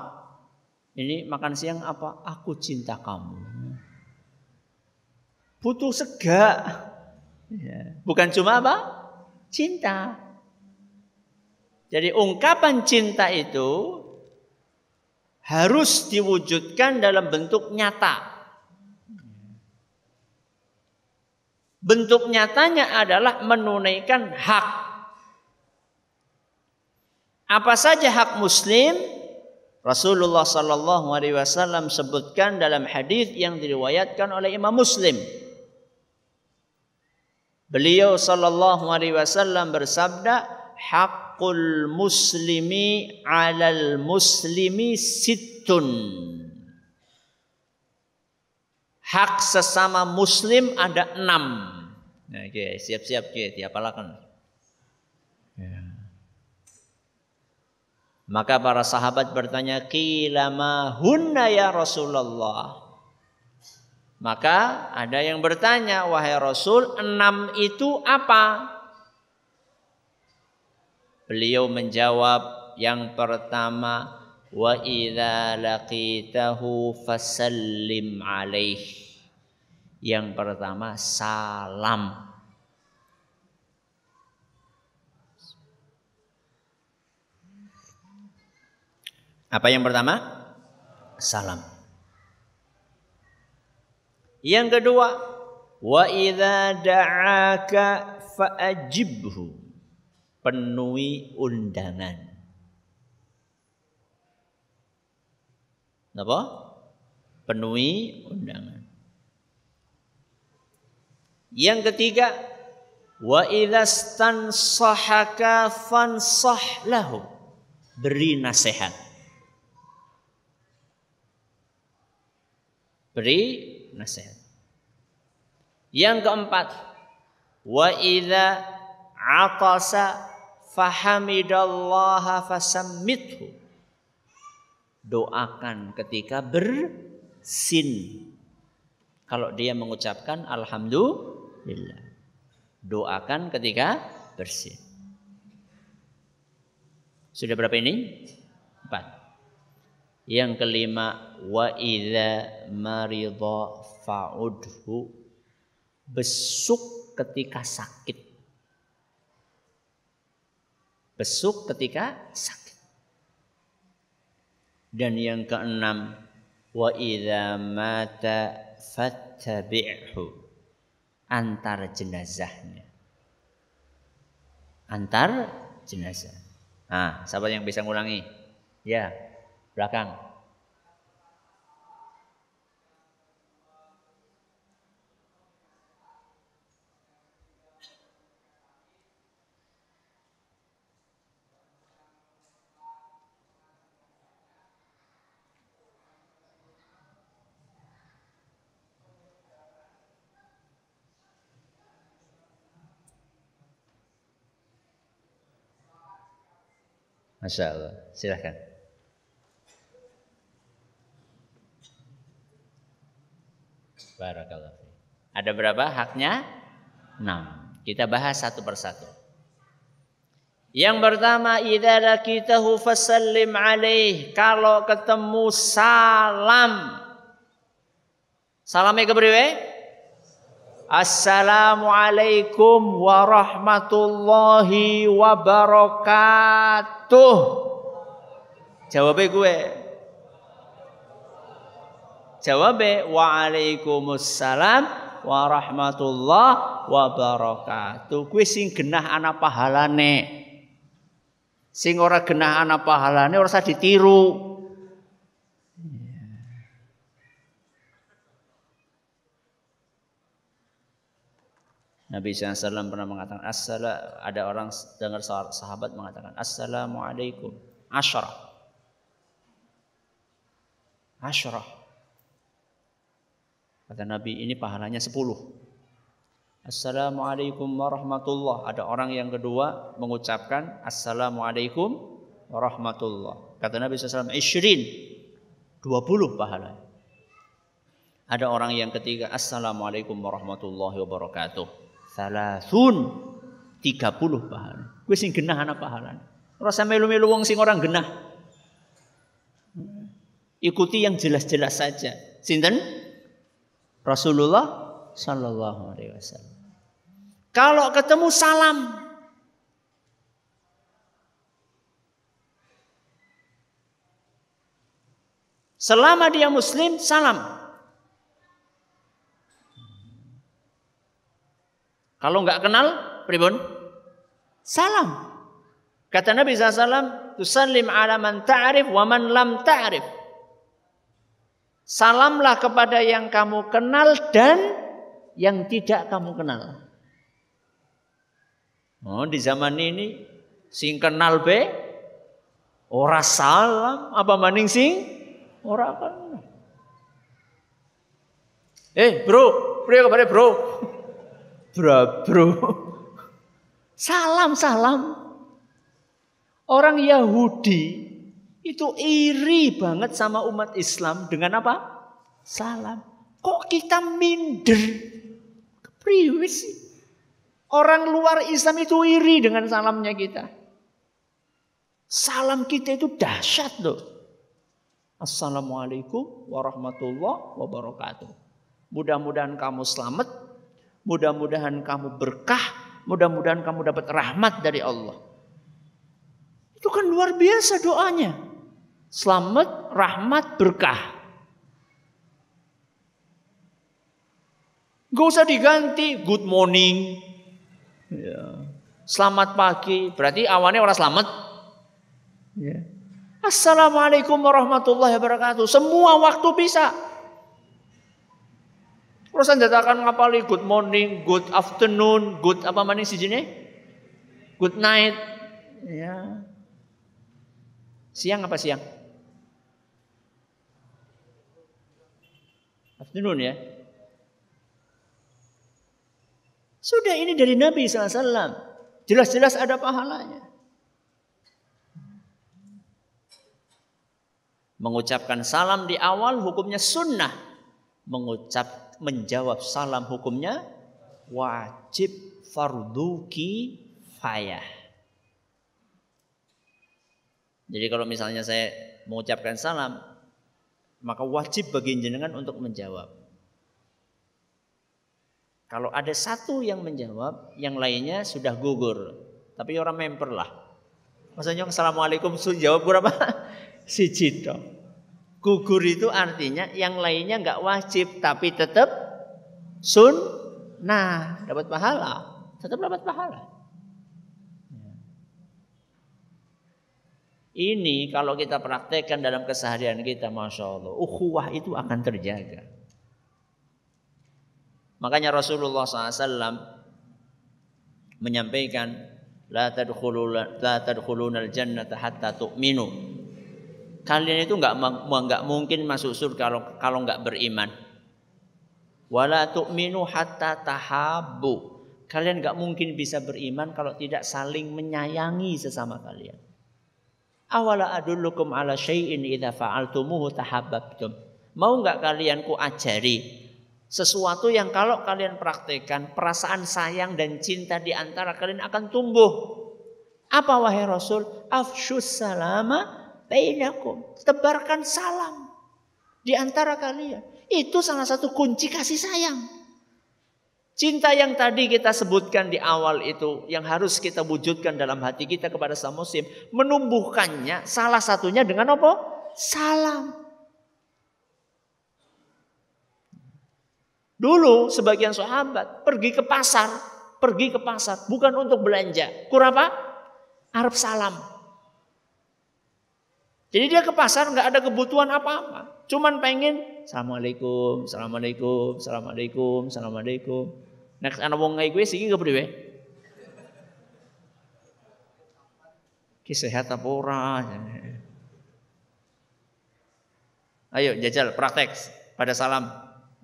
ini makan siang apa? Aku cinta kamu. Butuh sega. Bukan cuma apa? Cinta. Jadi ungkapan cinta itu harus diwujudkan dalam bentuk nyata. Bentuk nyatanya adalah menunaikan hak. Apa saja hak muslim? Rasulullah sallallahu alaihi wasallam sebutkan dalam hadis yang diriwayatkan oleh Imam Muslim. Beliau sallallahu alaihi wasallam bersabda, "Haqqul muslimi 'alal muslimi sittun." Hak sesama muslim ada 6. Nah, oke, siap-siap dihafalkan. Maka para sahabat bertanya, "Qila ma hunna ya Rasulullah?" Maka ada yang bertanya, "Wahai Rasul, 6 itu apa?" Beliau menjawab, yang pertama, Wa idza laqitahu fasallim alaih. Yang pertama salam. Apa yang pertama? Salam. Yang kedua, wa idza da'aka fa'ajibhu. Penuhi undangan. Apa? Penuhi undangan. Yang ketiga, wa idza stansahaka fansah lahu. Beri nasihat. Beri nasihat. Yang keempat, wa idza atasa fahamidallaha fasammithu. Doakan ketika bersin. Kalau dia mengucapkan alhamdulillah. Doakan ketika bersin. Sudah berapa ini? 4. Yang kelima, wa idza marida fa'udhu. Besuk ketika sakit. Besuk ketika sakit. Dan yang keenam, wa idza mata fattabi'hu. Antar jenazahnya. Antar jenazah. Nah, siapa yang bisa ngulangi? Ya, belakang. Masya Allah, silahkan. Barakallah. Ada berapa haknya? 6. Kita bahas satu persatu. Yang pertama, idza laqitahu fasallim alaih. Kalau ketemu salam. Salamnya kepriwe? Assalamualaikum warahmatullahi wabarakatuh. Jawabnya gue. Jawabnya waalaikumsalam warahmatullahi wabarakatuh. Gue sing genah ana pahalane. Sing ora genah ana pahalane ora usah ditiru. Nabi SAW pernah mengatakan ada orang dengar sahabat mengatakan assalamualaikum asyarah. Kata Nabi, ini pahalanya 10. Assalamualaikum warahmatullah. Ada orang yang kedua mengucapkan assalamualaikum warahmatullah. Kata Nabi SAW 20 pahala. Ada orang yang ketiga assalamualaikum warahmatullahi wabarakatuh. 30 pahala. Gue sing genah ana pahala. Ora sampe melu-melu wong sing orang genah. Ikuti yang jelas-jelas saja. Sinten? Rasulullah sallallahu alaihi wasallam. Kalau ketemu salam. Selama dia muslim, salam. Kalau enggak kenal, pribun? Salam. Kata Nabi SAW, tusallim ala man ta'rif wa man lam ta'rif. Salamlah kepada yang kamu kenal dan yang tidak kamu kenal. Oh, di zaman ini sing kenal be ora salam apa maning sing ora kenal. Bro, priyo kabare bro? Bro. Salam. Orang Yahudi itu iri banget sama umat Islam dengan apa? Salam. Kok kita minder? Kepriwe sih? Orang luar Islam itu iri dengan salamnya kita. Salam kita itu dahsyat loh. Assalamualaikum warahmatullahi wabarakatuh. Mudah-mudahan kamu selamat, mudah-mudahan kamu berkah, mudah-mudahan kamu dapat rahmat dari Allah. Itu kan luar biasa doanya. Selamat, rahmat, berkah. Gak usah diganti good morning. Ya. Selamat pagi, berarti awalnya orang selamat. Ya. Assalamualaikum warahmatullahi wabarakatuh. Semua waktu bisa. Urusan datakan ngapali good morning, good afternoon, good apa maning sijine? Good night. Ya. Siang apa siang? Afternoon ya. Sudah ini dari Nabi SAW. Jelas-jelas ada pahalanya. Mengucapkan salam di awal hukumnya sunnah. Menjawab salam hukumnya wajib fardu kifayah. Jadi kalau misalnya saya mengucapkan salam, maka wajib bagi jenengan untuk menjawab. Kalau ada satu yang menjawab, yang lainnya sudah gugur. Tapi orang memper lah. Maksudnya assalamualaikum jawab berapa? Siji tok. Gugur itu artinya yang lainnya nggak wajib, tapi tetap sunnah, dapat pahala. Tetap dapat pahala. Ini kalau kita praktekkan dalam keseharian kita, masya Allah, ukhuwah itu akan terjaga. Makanya Rasulullah SAW menyampaikan la tadkhulunal jannata hatta tu'minu. Kalian itu enggak mungkin masuk surga kalau enggak beriman. Wala tu'minu hatta tahabbu. Kalian enggak mungkin bisa beriman kalau tidak saling menyayangi sesama kalian. Awala adullukum ala syai'in idza fa'altumuhu tahabbtum. Mau enggak kalian ku ajari sesuatu yang kalau kalian praktekkan, perasaan sayang dan cinta di antara kalian akan tumbuh. Apa wahai Rasul? Afshus salama bainakum. Tebarkan salam di antara kalian. Itu salah satu kunci kasih sayang. Cinta yang tadi kita sebutkan di awal itu, yang harus kita wujudkan dalam hati kita kepada sang muslim, menumbuhkannya salah satunya dengan apa? Salam. Dulu sebagian sahabat pergi ke pasar bukan untuk belanja. Kurapa? Arab salam. Jadi dia ke pasar nggak ada kebutuhan apa-apa, cuman pengen assalamualaikum, assalamualaikum, assalamualaikum, assalamualaikum. Nek ana wong kayak gue sih kepriwe? Ki sehat apa ora? Ayo jajal praktek pada salam.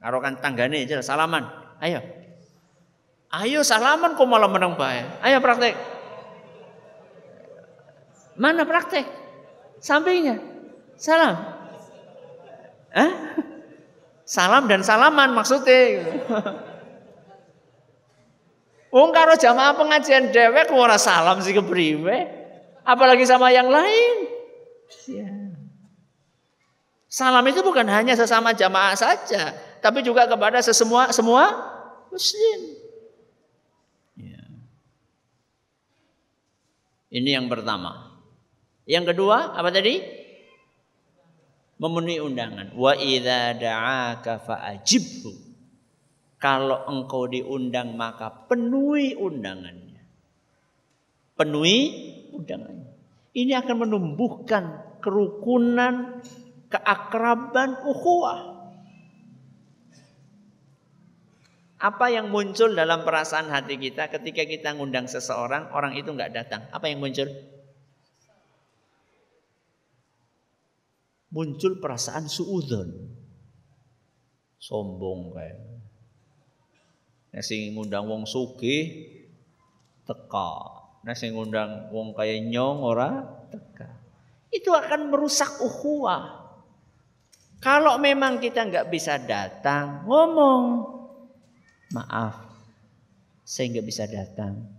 Arokan tanggane aja salaman. Ayo. Ayo salaman kok malah menang bae. Ayo praktek. Mana praktek? Sampingnya. Salam. Hah? Salam dan salaman maksudnya. Wong karo jamaah pengajian dewek ora salam sih kepriwe? Apalagi sama yang lain. Ya. Salam itu bukan hanya sesama jamaah saja, tapi juga kepada semua muslim. Ya. Ini yang pertama. Yang kedua apa tadi? Memenuhi undangan. Wa idza da'aka fa'ajibhu. Kalau engkau diundang maka penuhi undangannya. Penuhi undangannya. Ini akan menumbuhkan kerukunan, keakraban, ukhuwah. Apa yang muncul dalam perasaan hati kita ketika kita ngundang seseorang, orang itu nggak datang? Apa yang muncul? Muncul perasaan suudzon, sombong kayak. Nasi ngundang wong sugih teka, nasi ngundang wong kaya nyong ora teka. Itu akan merusak ukhuwah. Kalau memang kita nggak bisa datang, ngomong, maaf, saya nggak bisa datang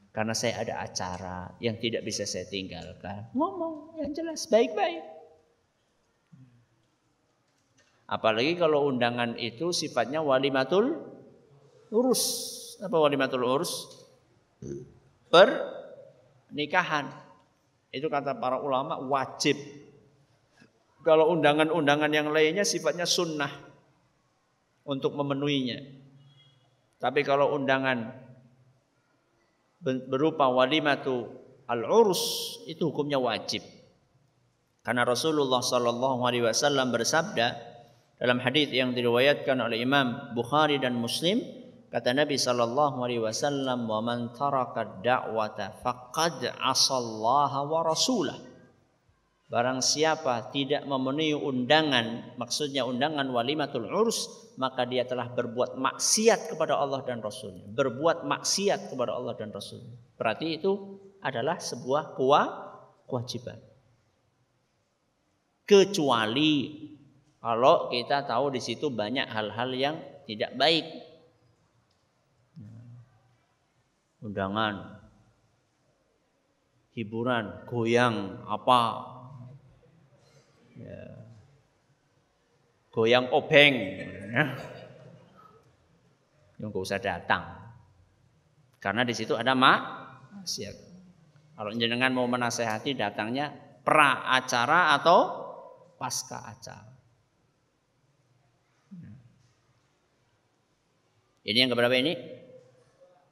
karena saya ada acara yang tidak bisa saya tinggalkan. Ngomong yang jelas, baik-baik. Apalagi kalau undangan itu sifatnya walimatul urus. Apa walimatul urus? Pernikahan. Itu kata para ulama wajib. Kalau undangan-undangan yang lainnya sifatnya sunnah untuk memenuhinya. Tapi kalau undangan berupa walimatu al-urus itu hukumnya wajib. Karena Rasulullah sallallahu alaihi wasallam bersabda dalam hadis yang diriwayatkan oleh Imam Bukhari dan Muslim, kata Nabi sallallahu alaihi wasallam, "Wa man taraka da'wata faqad asallaha wa rasulah." Barang siapa tidak memenuhi undangan, maksudnya undangan walimatul urus, maka dia telah berbuat maksiat kepada Allah dan Rasul-Nya. Berbuat maksiat kepada Allah dan Rasul-Nya. Berarti itu adalah sebuah kewajiban. Kecuali kalau kita tahu di situ banyak hal-hal yang tidak baik. Undangan, hiburan, goyang, apa, ya. Goyang obeng, ya. Yang gak usah datang. Karena di situ ada maksiat. Kalau jenengan mau menasehati, datangnya pra acara atau pasca acara. Ini yang keberapa ini?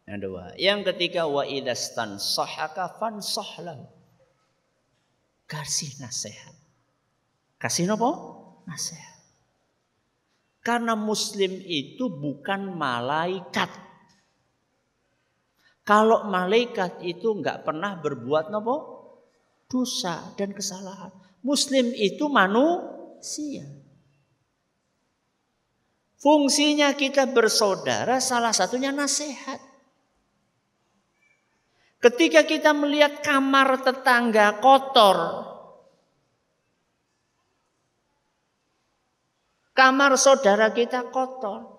Yang kedua. Yang ketiga, wa idastan sahaka fansahlahu. Kasih nasihat. Kasih apa? Nasihat. Karena muslim itu bukan malaikat. Kalau malaikat itu enggak pernah berbuat apa? Dosa dan kesalahan. Muslim itu manusia. Fungsinya kita bersaudara salah satunya nasihat. Ketika kita melihat kamar tetangga kotor, kamar saudara kita kotor,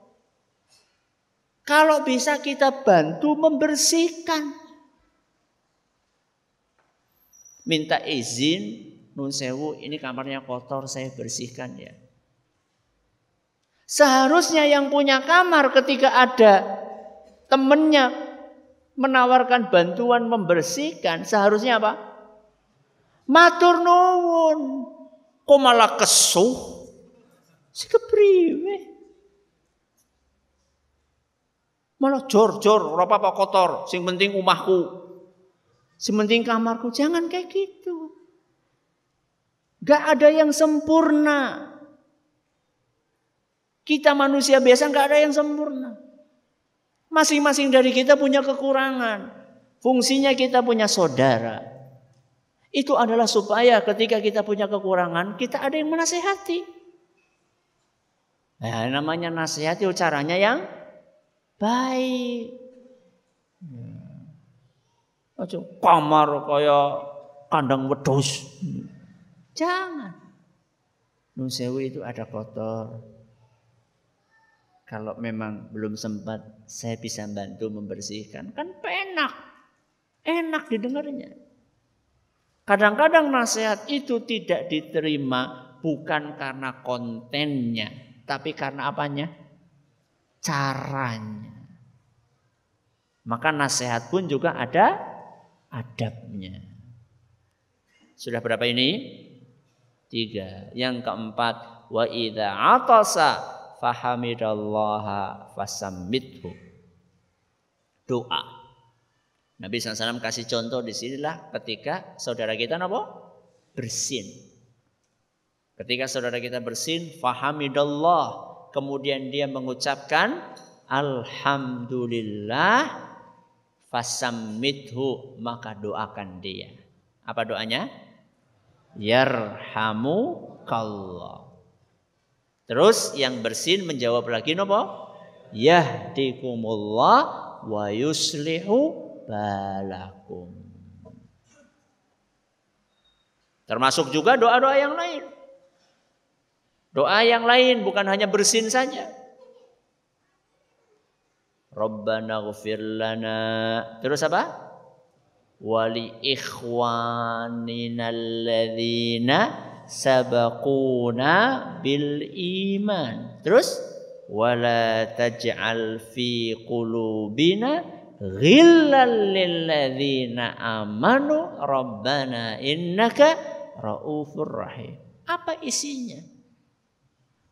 kalau bisa kita bantu membersihkan. Minta izin, nun sewu, ini kamarnya kotor, saya bersihkan ya. Seharusnya yang punya kamar ketika ada temannya menawarkan bantuan membersihkan, seharusnya apa? Matur nuwun. Kok malah kesuh? Si kepriwe? Malah jor-jor, ora apa-apa kotor, sing penting omahku. Sing penting kamarku. Jangan kayak gitu. Gak ada yang sempurna. Kita manusia biasa gak ada yang sempurna. Masing-masing dari kita punya kekurangan. Fungsinya kita punya saudara. Itu adalah supaya ketika kita punya kekurangan, kita ada yang menasehati. Nah, namanya nasihati caranya yang baik. Aja kamar kaya kandang wedhus. Jangan. Nun sewu itu ada kotor. Kalau memang belum sempat, saya bisa bantu membersihkan. Kan enak. Enak didengarnya. Kadang-kadang nasihat itu tidak diterima bukan karena kontennya, tapi karena apanya? Caranya. Maka nasihat pun juga ada adabnya. Sudah berapa ini? 3. Yang keempat, wa idza atasa fahamidallaha fasammithu. Doa. Nabi SAW kasih contoh di sinilah ketika saudara kita apa? Bersin. Ketika saudara kita bersin, fahamidallah, kemudian dia mengucapkan alhamdulillah, fasammithu, maka doakan dia. Apa doanya? Yarhamukallah. Terus yang bersin menjawab lagi napa? Yahdikumullah wa yuslihu balakum. Termasuk juga doa-doa yang lain. Doa yang lain bukan hanya bersin saja. Rabbana ighfir lana. Terus apa? Wali ikhwanina alladzina sabaquna bil iman. Terus wala taj'al fi qulubina ghillal lil ladzina amanu rabbana innaka raufur rahim. Apa isinya?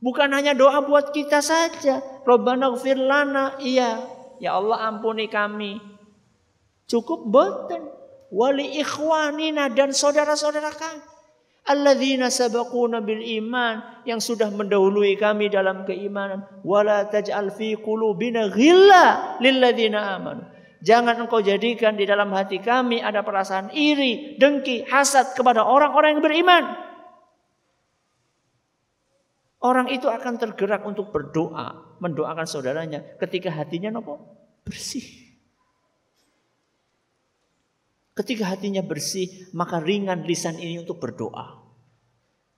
Bukan hanya doa buat kita saja. Rabbana ighfir lana, iya, ya Allah ampuni kami. Cukup boten. Wali ikhwanina, dan saudara-saudara kami. Alladzina sabaquna bil iman, yang sudah mendahului kami dalam keimanan. Wala taj'al fi qulubina ghilla lil ladzina amanu. Jangan engkau jadikan di dalam hati kami ada perasaan iri, dengki, hasad kepada orang-orang yang beriman. Orang itu akan tergerak untuk berdoa, mendoakan saudaranya ketika hatinya nopo? Bersih. Ketika hatinya bersih, maka ringan lisan ini untuk berdoa.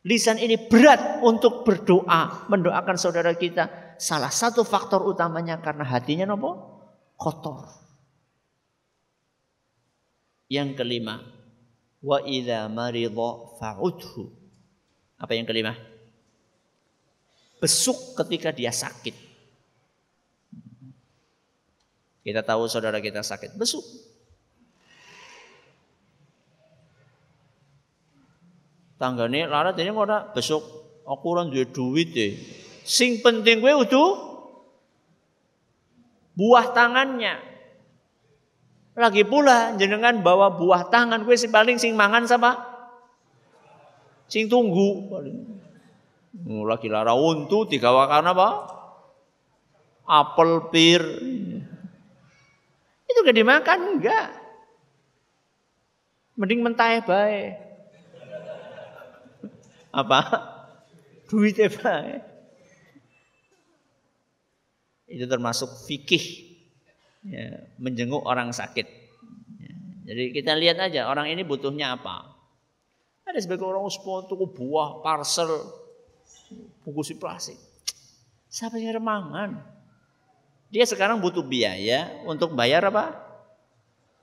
Lisan ini berat untuk berdoa, mendoakan saudara kita. Salah satu faktor utamanya karena hatinya nopo? Kotor. Yang kelima, wa idza maridha fa'udhu. Apa yang kelima? Besuk ketika dia sakit. Kita tahu saudara kita sakit, besuk. Tanggane larat ini ora besuk, aku ora duwe duit e. Sing penting kowe kudu buah tangannya. Lagi pula jenengan bawa buah tangan, kowe sing paling sing mangan sama sing tunggu paling. Lagi lara untu digawakan apa? Apel pir. Itu gak dimakan enggak. Mending mentah bae. Apa? Duitnya bae. Itu termasuk fikih, ya, menjenguk orang sakit. Ya, jadi kita lihat aja orang ini butuhnya apa. Ada sebagian orang tuku buah parcel bungkus plastik. Siapa yang remangan? Dia sekarang butuh biaya untuk bayar apa?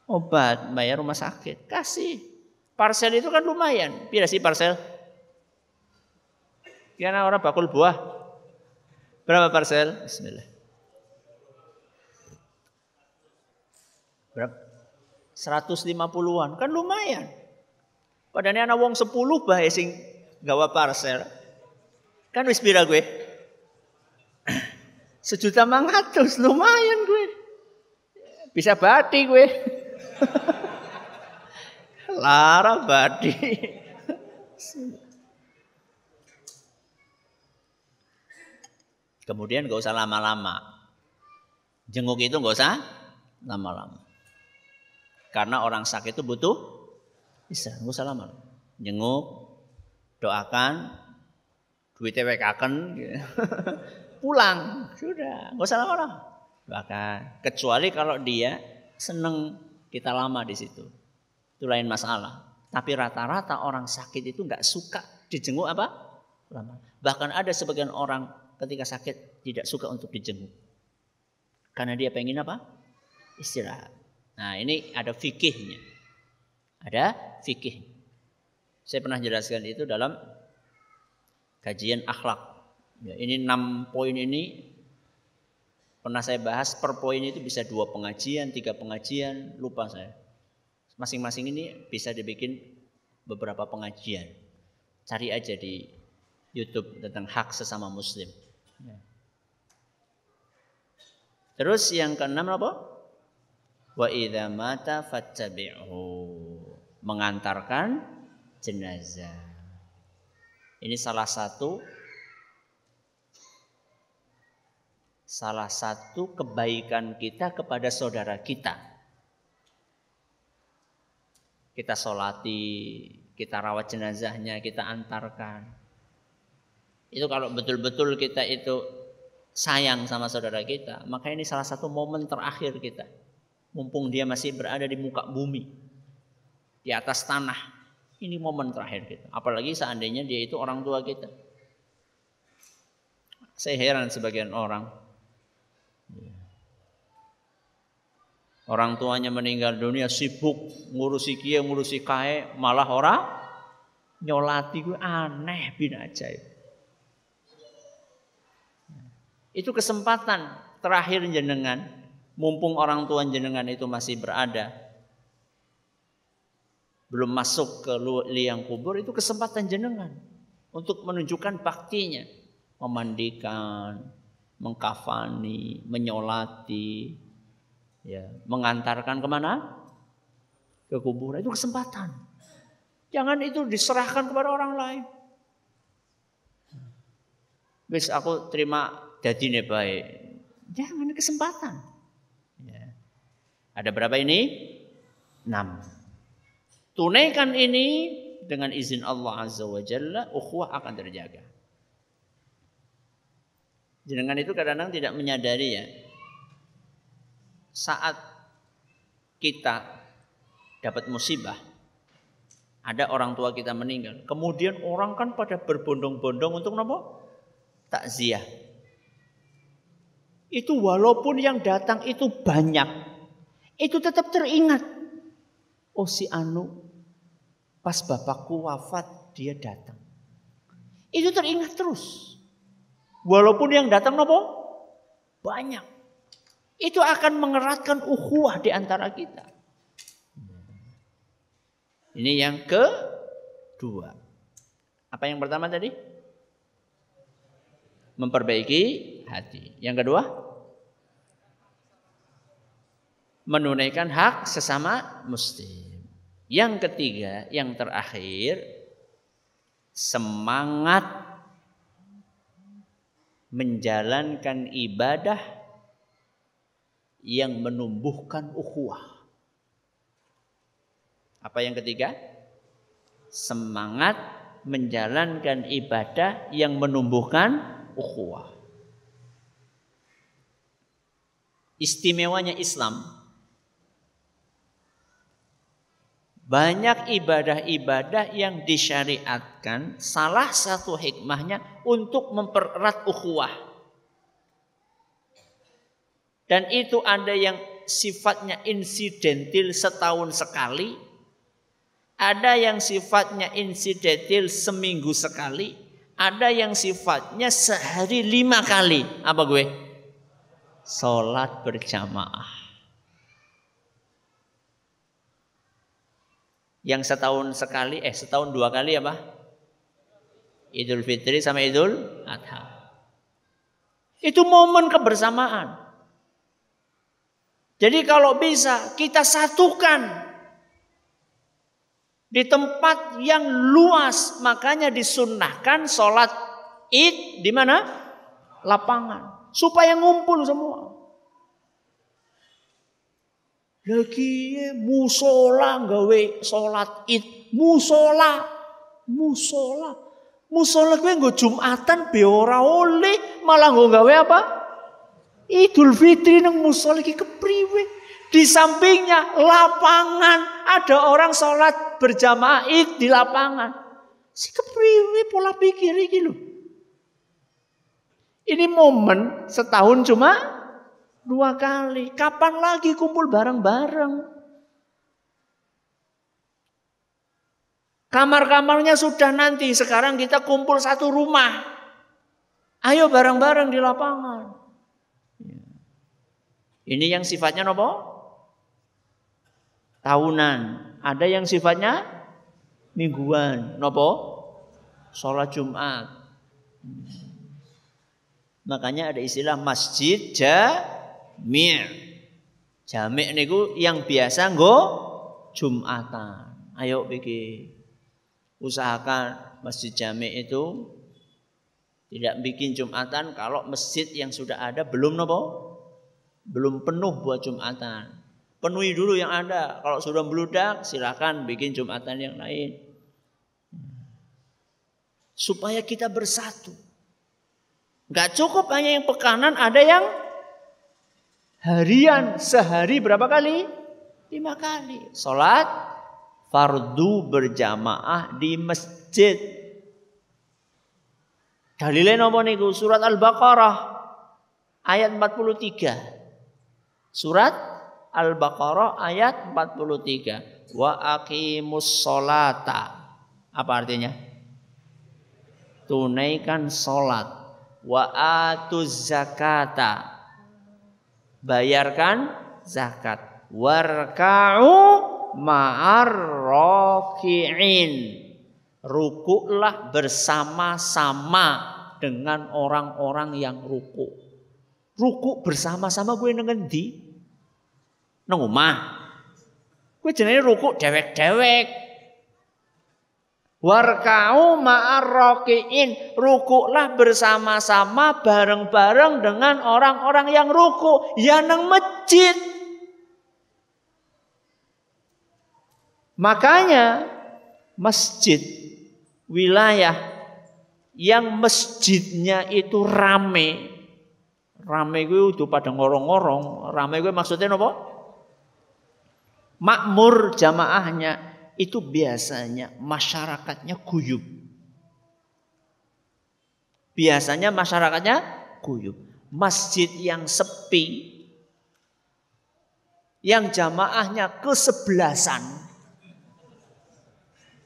Obat, bayar rumah sakit. Kasih. Parcel itu kan lumayan. Pira sih parcel? Kira orang bakul buah. Berapa parcel? Bismillah. Berapa? 150-an. Kan lumayan. Padahal ana wong 10 bae sing gawa parcel. Kan wis pira gue? 1.400.000, lumayan gue. Bisa bati gue. Lara bati. Kemudian gak usah lama-lama. Jenguk itu gak usah lama-lama. Karena orang sakit itu butuh bisa, gak usah lama-lama. Jenguk, doakan, duitnya wekaken, pulang, sudah, nggak usah lama-lama. Bahkan kecuali kalau dia seneng kita lama di situ, itu lain masalah. Tapi rata-rata orang sakit itu nggak suka dijenguk apa? Lama. Bahkan ada sebagian orang ketika sakit tidak suka untuk dijenguk, karena dia pengen apa? Istirahat. Nah ini ada fikihnya, ada fikih. Saya pernah jelaskan itu dalam kajian akhlak. Ya, ini 6 poin ini pernah saya bahas, per poin itu bisa 2 pengajian, 3 pengajian, lupa saya. Masing-masing ini bisa dibikin beberapa pengajian. Cari aja di YouTube tentang hak sesama muslim. Ya. Terus yang keenam apa? Wa idza mata fattabi'hu. Mengantarkan jenazah. Ini salah satu kebaikan kita kepada saudara kita. Kita sholati, kita rawat jenazahnya, kita antarkan. Itu kalau betul-betul kita itu sayang sama saudara kita, maka ini salah satu momen terakhir kita. Mumpung dia masih berada di muka bumi, di atas tanah. Ini momen terakhir kita. Apalagi seandainya dia itu orang tua kita. Saya heran sebagian orang. Orang tuanya meninggal dunia, sibuk ngurusi kia, ngurusi kae, malah orang Nyolati ku aneh bin ajaib. Itu kesempatan terakhir jenengan, mumpung orang tua jenengan itu masih berada, belum masuk ke liang kubur, itu kesempatan jenengan untuk menunjukkan baktinya, memandikan, mengkafani, menyolati, ya, mengantarkan kemana? Ke kuburan. Itu kesempatan. Jangan itu diserahkan kepada orang lain. Wis aku terima dadine baik. Jangan, kesempatan. Ya. Ada berapa ini? 6. Tunaikan ini dengan izin Allah Azza wa Jalla, ukhuwah akan terjaga. Jenengan itu kadang-kadang tidak menyadari ya. Saat kita dapat musibah, ada orang tua kita meninggal. Kemudian orang kan pada berbondong-bondong untuk apa? Takziah. Itu walaupun yang datang itu banyak, itu tetap teringat. Oh si Anu, pas bapakku wafat dia datang. Itu teringat terus. Walaupun yang datang apa? Banyak. Itu akan mengeratkan ukhuwah di antara kita. Ini yang kedua. Apa yang pertama tadi? Memperbaiki hati. Yang kedua? Menunaikan hak sesama muslim. Yang ketiga, yang terakhir, semangat menjalankan ibadah yang menumbuhkan ukhuwah. Apa yang ketiga? Semangat menjalankan ibadah yang menumbuhkan ukhuwah. Istimewanya Islam, banyak ibadah-ibadah yang disyariatkan, salah satu hikmahnya untuk mempererat ukhuwah. Dan itu ada yang sifatnya insidentil setahun sekali, ada yang sifatnya insidentil seminggu sekali, ada yang sifatnya sehari 5 kali. Apa gue? Sholat berjamaah. Yang setahun sekali, setahun 2 kali apa? Idul Fitri sama Idul Adha. Itu momen kebersamaan. Jadi kalau bisa kita satukan di tempat yang luas, makanya disunnahkan sholat Id di mana? Lapangan, supaya ngumpul semua. Lagi musola gawe sholat Id, musola kowe nggo Jumatan be ora oleh, malah nggo gawe apa? Idul Fitri nang musola iki kepriwe? Di sampingnya lapangan, ada orang sholat berjamaah Id di lapangan. Si kepriwe pola pikir iki lho. Ini momen setahun cuma 2 kali. Kapan lagi kumpul bareng-bareng? Kamar-kamarnya sudah nanti. Sekarang kita kumpul satu rumah. Ayo bareng-bareng di lapangan. Ini yang sifatnya apa? Tahunan. Ada yang sifatnya mingguan. Nopo? Sholat Jumat. Makanya ada istilah masjid jami'. Jami' niku yang biasa nggo Jumatan. Ayo pikir. Usahakan masjid jami' itu tidak bikin Jumatan kalau masjid yang sudah ada belum nopo? Belum penuh buat Jumatan. Penuhi dulu yang ada. Kalau sudah meludak, silakan bikin Jumatan yang lain. Supaya kita bersatu. Gak cukup hanya yang pekanan, ada yang harian. Sehari berapa kali? 5 kali. Sholat fardu berjamaah di masjid. Dalilnya apa niku? Surat Al-Baqarah ayat 43. Surat Al-Baqarah ayat 43. Wa aqimus sholata. Apa artinya? Tunaikan sholat. Wa atuz zakata. Bayarkan zakat. Warka'u ma'ar raki'in. Rukuklah bersama-sama dengan orang-orang yang ruku. Ruku bersama-sama gue ngendi? Nang omah. Gue jenenge ruku dewek-dewek. Warka'u ma'ar raki'in. Rukuklah bersama-sama bareng-bareng dengan orang-orang yang ruku. Ya nang masjid. Makanya masjid wilayah yang masjidnya itu rame. Rame gue udah pada ngorong-ngorong. Rame gue maksudnya apa? Makmur jamaahnya. Itu biasanya masyarakatnya guyub. Biasanya masyarakatnya guyub. Masjid yang sepi, yang jamaahnya kesebelasan.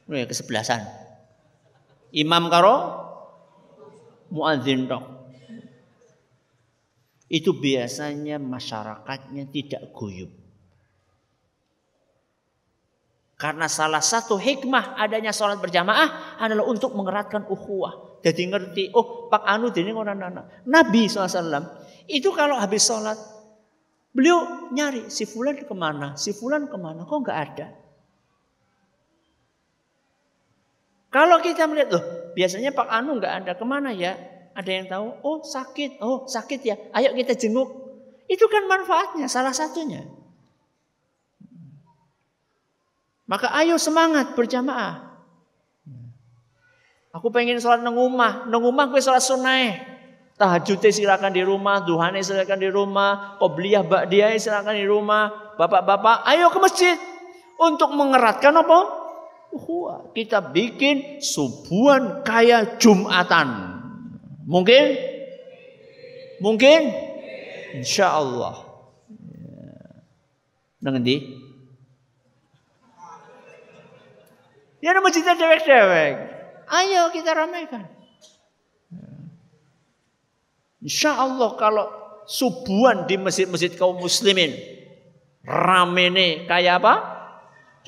Kesebelasan. Imam karo muadzin tok. Itu biasanya masyarakatnya tidak guyub. Karena salah satu hikmah adanya sholat berjamaah adalah untuk mengeratkan ukhuwah. Jadi ngerti, oh Pak Anu ini orang anak. Nabi SAW itu kalau habis sholat, beliau nyari si fulan kemana, kok nggak ada. Kalau kita melihat, loh biasanya Pak Anu nggak ada, kemana ya? Ada yang tahu? Oh sakit ya, ayo kita jenguk. Itu kan manfaatnya, salah satunya. Maka ayo semangat berjamaah. Aku pengen sholat nang omah gue sholat sunai. Tahajudnya silakan di rumah, duhane silakan di rumah, qobliyah ba'diyah silakan di rumah. Bapak-bapak, ayo ke masjid untuk mengeratkan apa? Kita bikin subuhan kayak Jumatan. Mungkin? Insyaallah. Nang endi? Ya ada masjidnya dewek-dewek. Ayo kita ramaikan. Insya Allah kalau subuhan di masjid-masjid kaum muslimin rame nih kayak apa?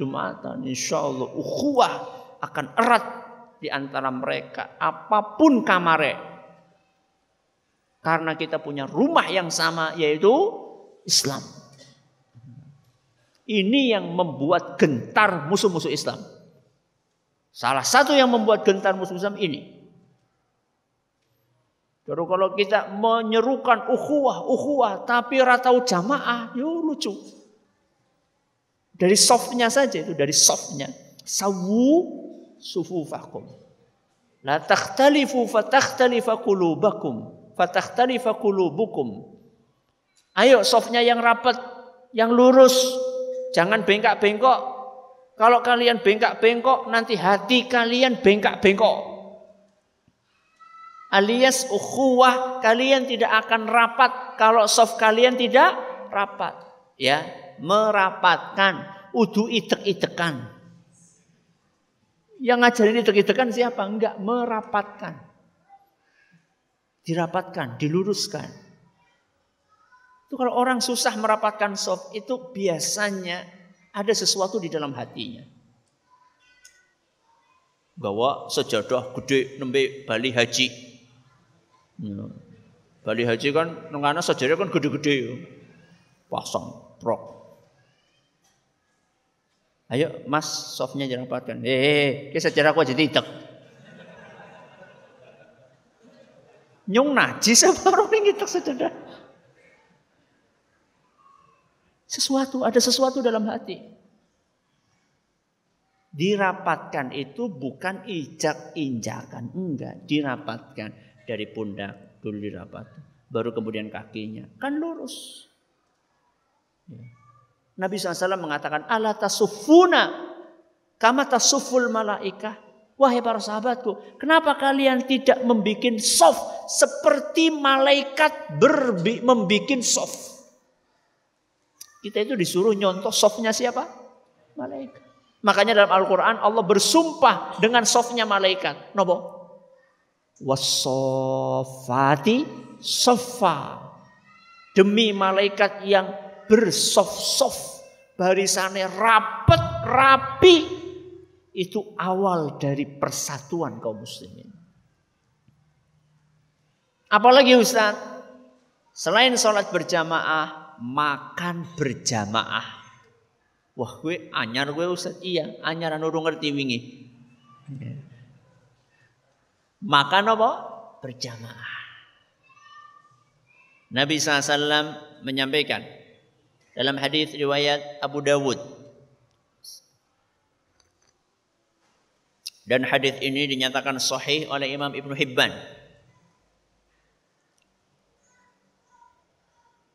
Jumatan. Insya Allah ukhuwah akan erat di antara mereka. Apapun kamare. Karena kita punya rumah yang sama yaitu Islam. Ini yang membuat gentar musuh-musuh Islam. Salah satu yang membuat gentar musuh Islam ini. Kalau kita menyerukan ukhuwah, tapi ratau jamaah, yo lucu. Dari softnya saja itu, dari softnya. Sawu sufufakum. La takhtalifu fatakhtalifa qulubukum. Ayo softnya yang rapat, yang lurus, jangan bengkak-bengkok. Kalau kalian bengkak-bengkok, nanti hati kalian bengkak-bengkok. Alias ukhuwah kalian tidak akan rapat kalau soft kalian tidak rapat. Ya, merapatkan, udu itek-itekan. Yang ngajarin itek-itekan siapa? Enggak, merapatkan. Dirapatkan, diluruskan. Itu kalau orang susah merapatkan soft, itu biasanya ada sesuatu di dalam hatinya. Bawa sejadah gede nembe bali haji. Bali haji kan nengana sejadah kan gede-gede. Pasang prok. Ayo Mas softnya dirapatkan. Ki sejarah aku jadi itek. Nyung najis apa orang itek sejadah? Ada sesuatu dalam hati. Dirapatkan itu bukan injak-injakan. Enggak, dirapatkan. Dari pundak dulu dirapatkan. Baru kemudian kakinya. Kan lurus. Nabi SAW mengatakan, ala tasufuna kama tasuful malaikah. Wahai para sahabatku, kenapa kalian tidak membuat soft seperti malaikat membuat soft? Kita itu disuruh nyontoh softnya siapa? Malaikat. Makanya dalam Al-Quran Allah bersumpah dengan softnya malaikat. Nopo? Wassofati soffa. Demi malaikat yang bersof-sof. Barisannya rapet, rapi. Itu awal dari persatuan kaum muslimin. Apalagi Ustaz? Selain sholat berjamaah, makan berjamaah. Wah, gue anyar gue Ustaz. Iya, anyar urung ngerti wingi. Makan apa? Berjamaah. Nabi SAW menyampaikan dalam hadis riwayat Abu Dawud. Dan hadis ini dinyatakan sahih oleh Imam Ibnu Hibban.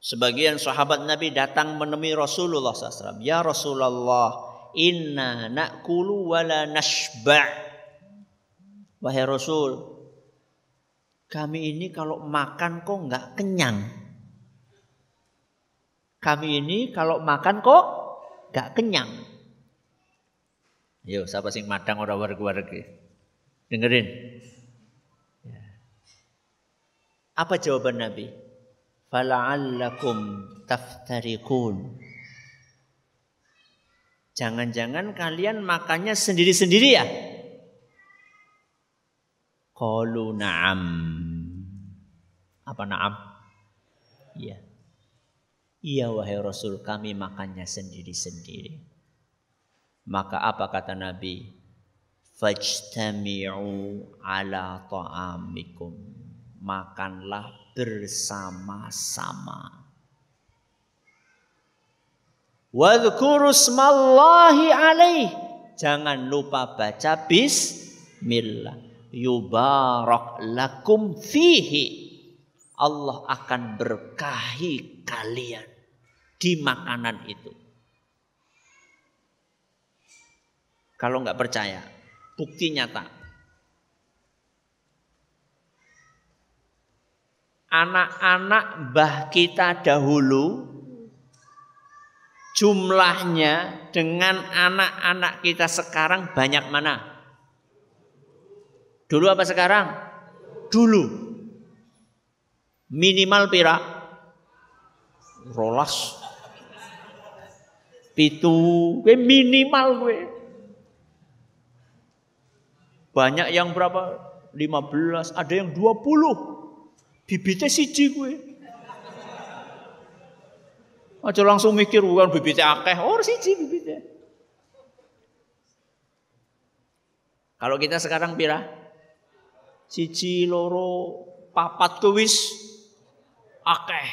Sebagian sahabat Nabi datang menemui Rasulullah SAW. Ya Rasulullah, inna na'kulu wa la nashba'. Wahai Rasul, kami ini kalau makan kok nggak kenyang. Kami ini kalau makan kok nggak kenyang. Yo, siapa sing madang ora wareg-wareg? Dengerin. Apa jawaban Nabi? Fala'allakum taftariqun. Jangan-jangan kalian makannya sendiri-sendiri ya? Qalu na'am. Apa na'am? Iya. Iya wahai Rasul, kami makannya sendiri-sendiri. Maka apa kata Nabi? Fajtami'u ala ta'amikum. Makanlah bersama-sama. Wadhkuru smallahi alaih. Jangan lupa baca bismillah. Yubarak lakum fihi. Allah akan berkahi kalian di makanan itu. Kalau nggak percaya, bukti nyata. Anak-anak mbah kita dahulu jumlahnya dengan anak-anak kita sekarang banyak mana? Dulu apa sekarang? Dulu. Minimal pira? 12. 7. Gue minimal gue. Banyak yang berapa? 15, ada yang 20. Bibitnya siji gue. Aja langsung mikir bukan bibitnya akeh, siji bibitnya. Kalau kita sekarang pira? Siji, loro, papat kewis akeh.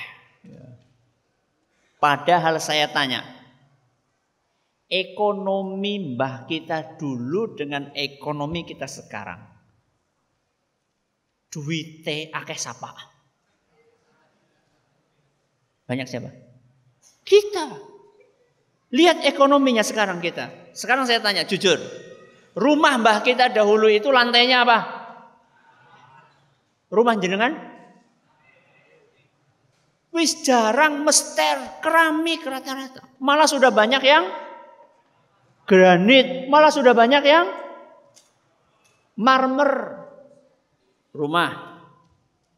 Padahal saya tanya, ekonomi mbah kita dulu dengan ekonomi kita sekarang. Duite akeh sapa? Banyak siapa? Kita. Lihat ekonominya sekarang kita. Sekarang saya tanya jujur. Rumah mbah kita dahulu itu lantainya apa? Rumah jenengan? Wis jarang mester, keramik rata-rata. Malah sudah banyak yang granit. Malah sudah banyak yang marmer. Rumah.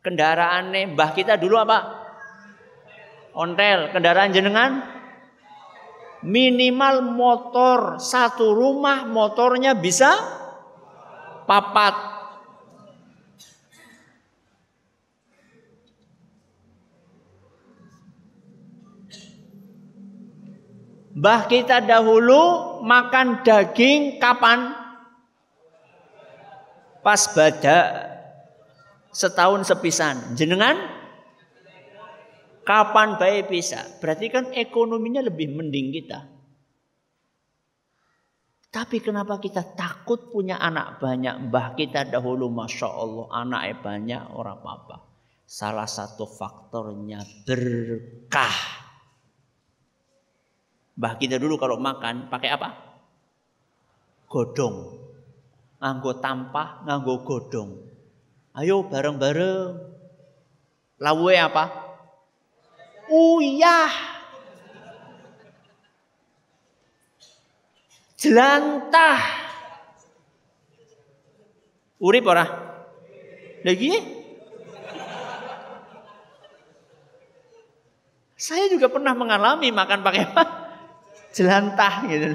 Kendaraannya mbah kita dulu apa? Ontel. Kendaraan jenengan? Minimal motor. Satu rumah motornya bisa 4. Mbah kita dahulu makan daging kapan? Pas badak. Setahun sepisan. Jenengan? Kapan baik bisa? Berarti kan ekonominya lebih mending kita. Tapi kenapa kita takut punya anak banyak? Mbah kita dahulu Masya Allah anaknya banyak orang apa-apa. Salah satu faktornya berkah. Mbah kita dulu kalau makan pakai apa? Godong. Nganggo tampah, nganggo godong. Ayo bareng-bareng. Lawuhe apa? Uyah. Jelantah. Urip ora? Lagi? Saya juga pernah mengalami makan pakai apa? Jelantah gitu.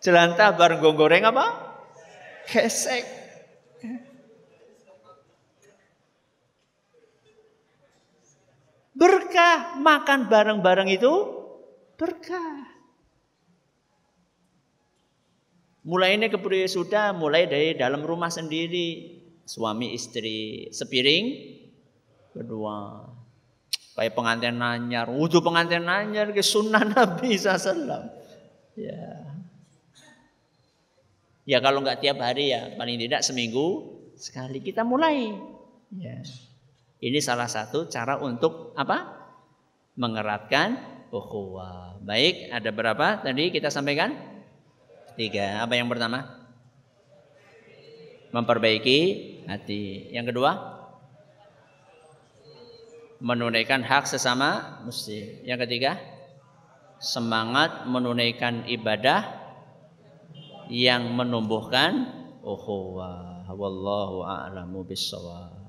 Jelantah bareng goreng apa? Gesek. Berkah, makan bareng-bareng itu berkah. Mulainya kepriye sudah, mulai dari dalam rumah sendiri, suami istri sepiring berdua. Kayak pengantin anyar, wudu pengantin anyar ke sunnah Nabi SAW. Ya kalau nggak tiap hari ya paling tidak seminggu sekali kita mulai. Ya. Ini salah satu cara untuk apa? Mengeratkan ukhuwah. Baik, ada berapa tadi kita sampaikan? 3. Apa yang pertama? Memperbaiki hati. Yang kedua? Menunaikan hak sesama muslim. Yang ketiga? Semangat menunaikan ibadah yang menumbuhkan ukhuwah. Wallahu a'lamu bissawab.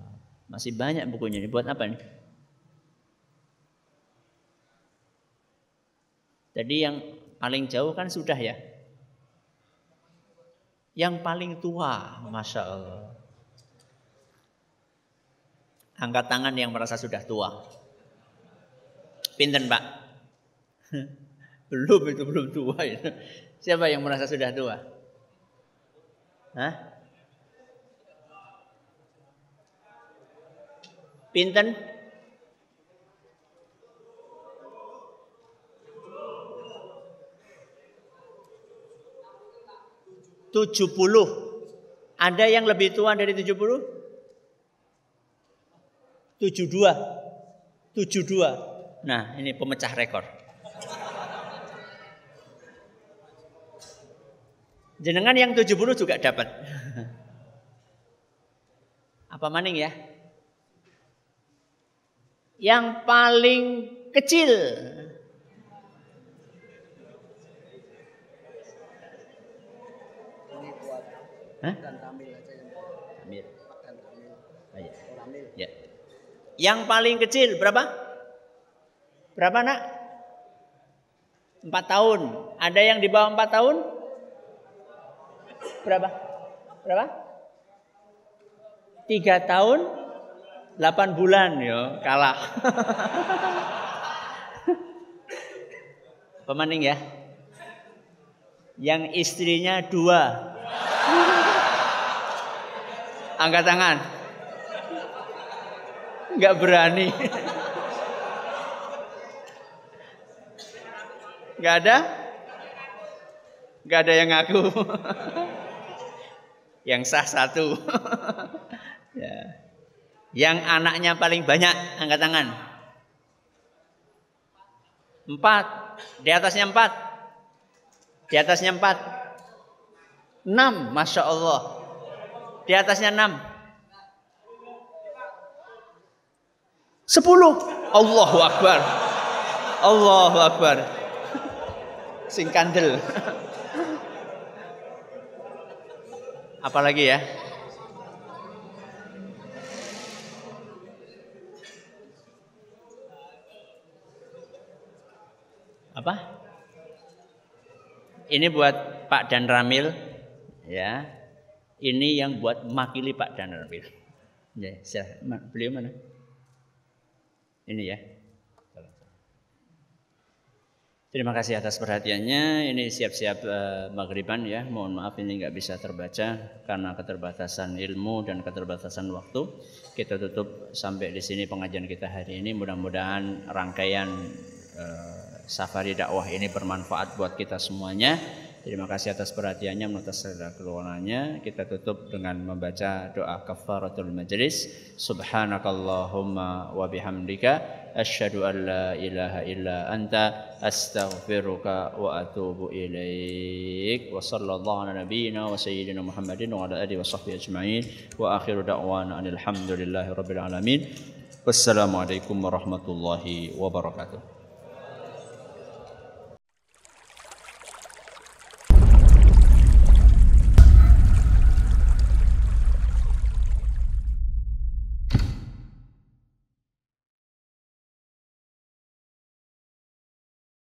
Masih banyak bukunya ini. Buat apa nih? Tadi yang paling jauh kan sudah ya. Yang paling tua, Masya Allah. Angkat tangan yang merasa sudah tua. Pinten Pak? Belum tua itu. Siapa yang merasa sudah tua? Hah? Pinten? $70. Ada yang lebih tua dari 70? 72. Nah, ini pemecah rekor. Jenengan yang 70 juga dapat. Apa maning ya? Yang paling kecil. Hah? Tamil. Ya. Yang paling kecil berapa? Berapa nak? 4 tahun. Ada yang di bawah 4 tahun? Berapa? 3 tahun 8 bulan yo, kalah. Pemaning ya. Yang istrinya 2. Angkat tangan. Enggak berani. Enggak ada? Enggak ada yang ngaku. Yang sah 1. Ya. Yang anaknya paling banyak, angkat tangan. 4. Di atasnya 4. Di atasnya 4. 6, Masya Allah. Di atasnya 6. 10. Allahu Akbar. Allahu Akbar. Sing kandel. Apalagi ya? Apa? Ini buat Pak Dan Ramil, ya. Ini yang buat makili Pak Dan Ramil. Ya, beliau mana? Ini ya. Terima kasih atas perhatiannya. Ini siap-siap maghriban ya. Mohon maaf ini nggak bisa terbaca karena keterbatasan ilmu dan keterbatasan waktu. Kita tutup sampai di sini pengajian kita hari ini. Mudah-mudahan rangkaian safari dakwah ini bermanfaat buat kita semuanya. Terima kasih atas perhatiannya, atas segala keluhannya. Kita tutup dengan membaca doa kafaratul majlis. Subhanakallahumma wa bihamdika asyhadu an la ilaha illa anta astaghfiruka wa atubu ilaik. Wa sallallahu ala nabiyyina wa sayyidina Muhammadin wa ala alihi wa sahbihi ajma'in. Wa akhiru da'wana alhamdulillahi rabbil alamin. Wassalamualaikum warahmatullahi wabarakatuh.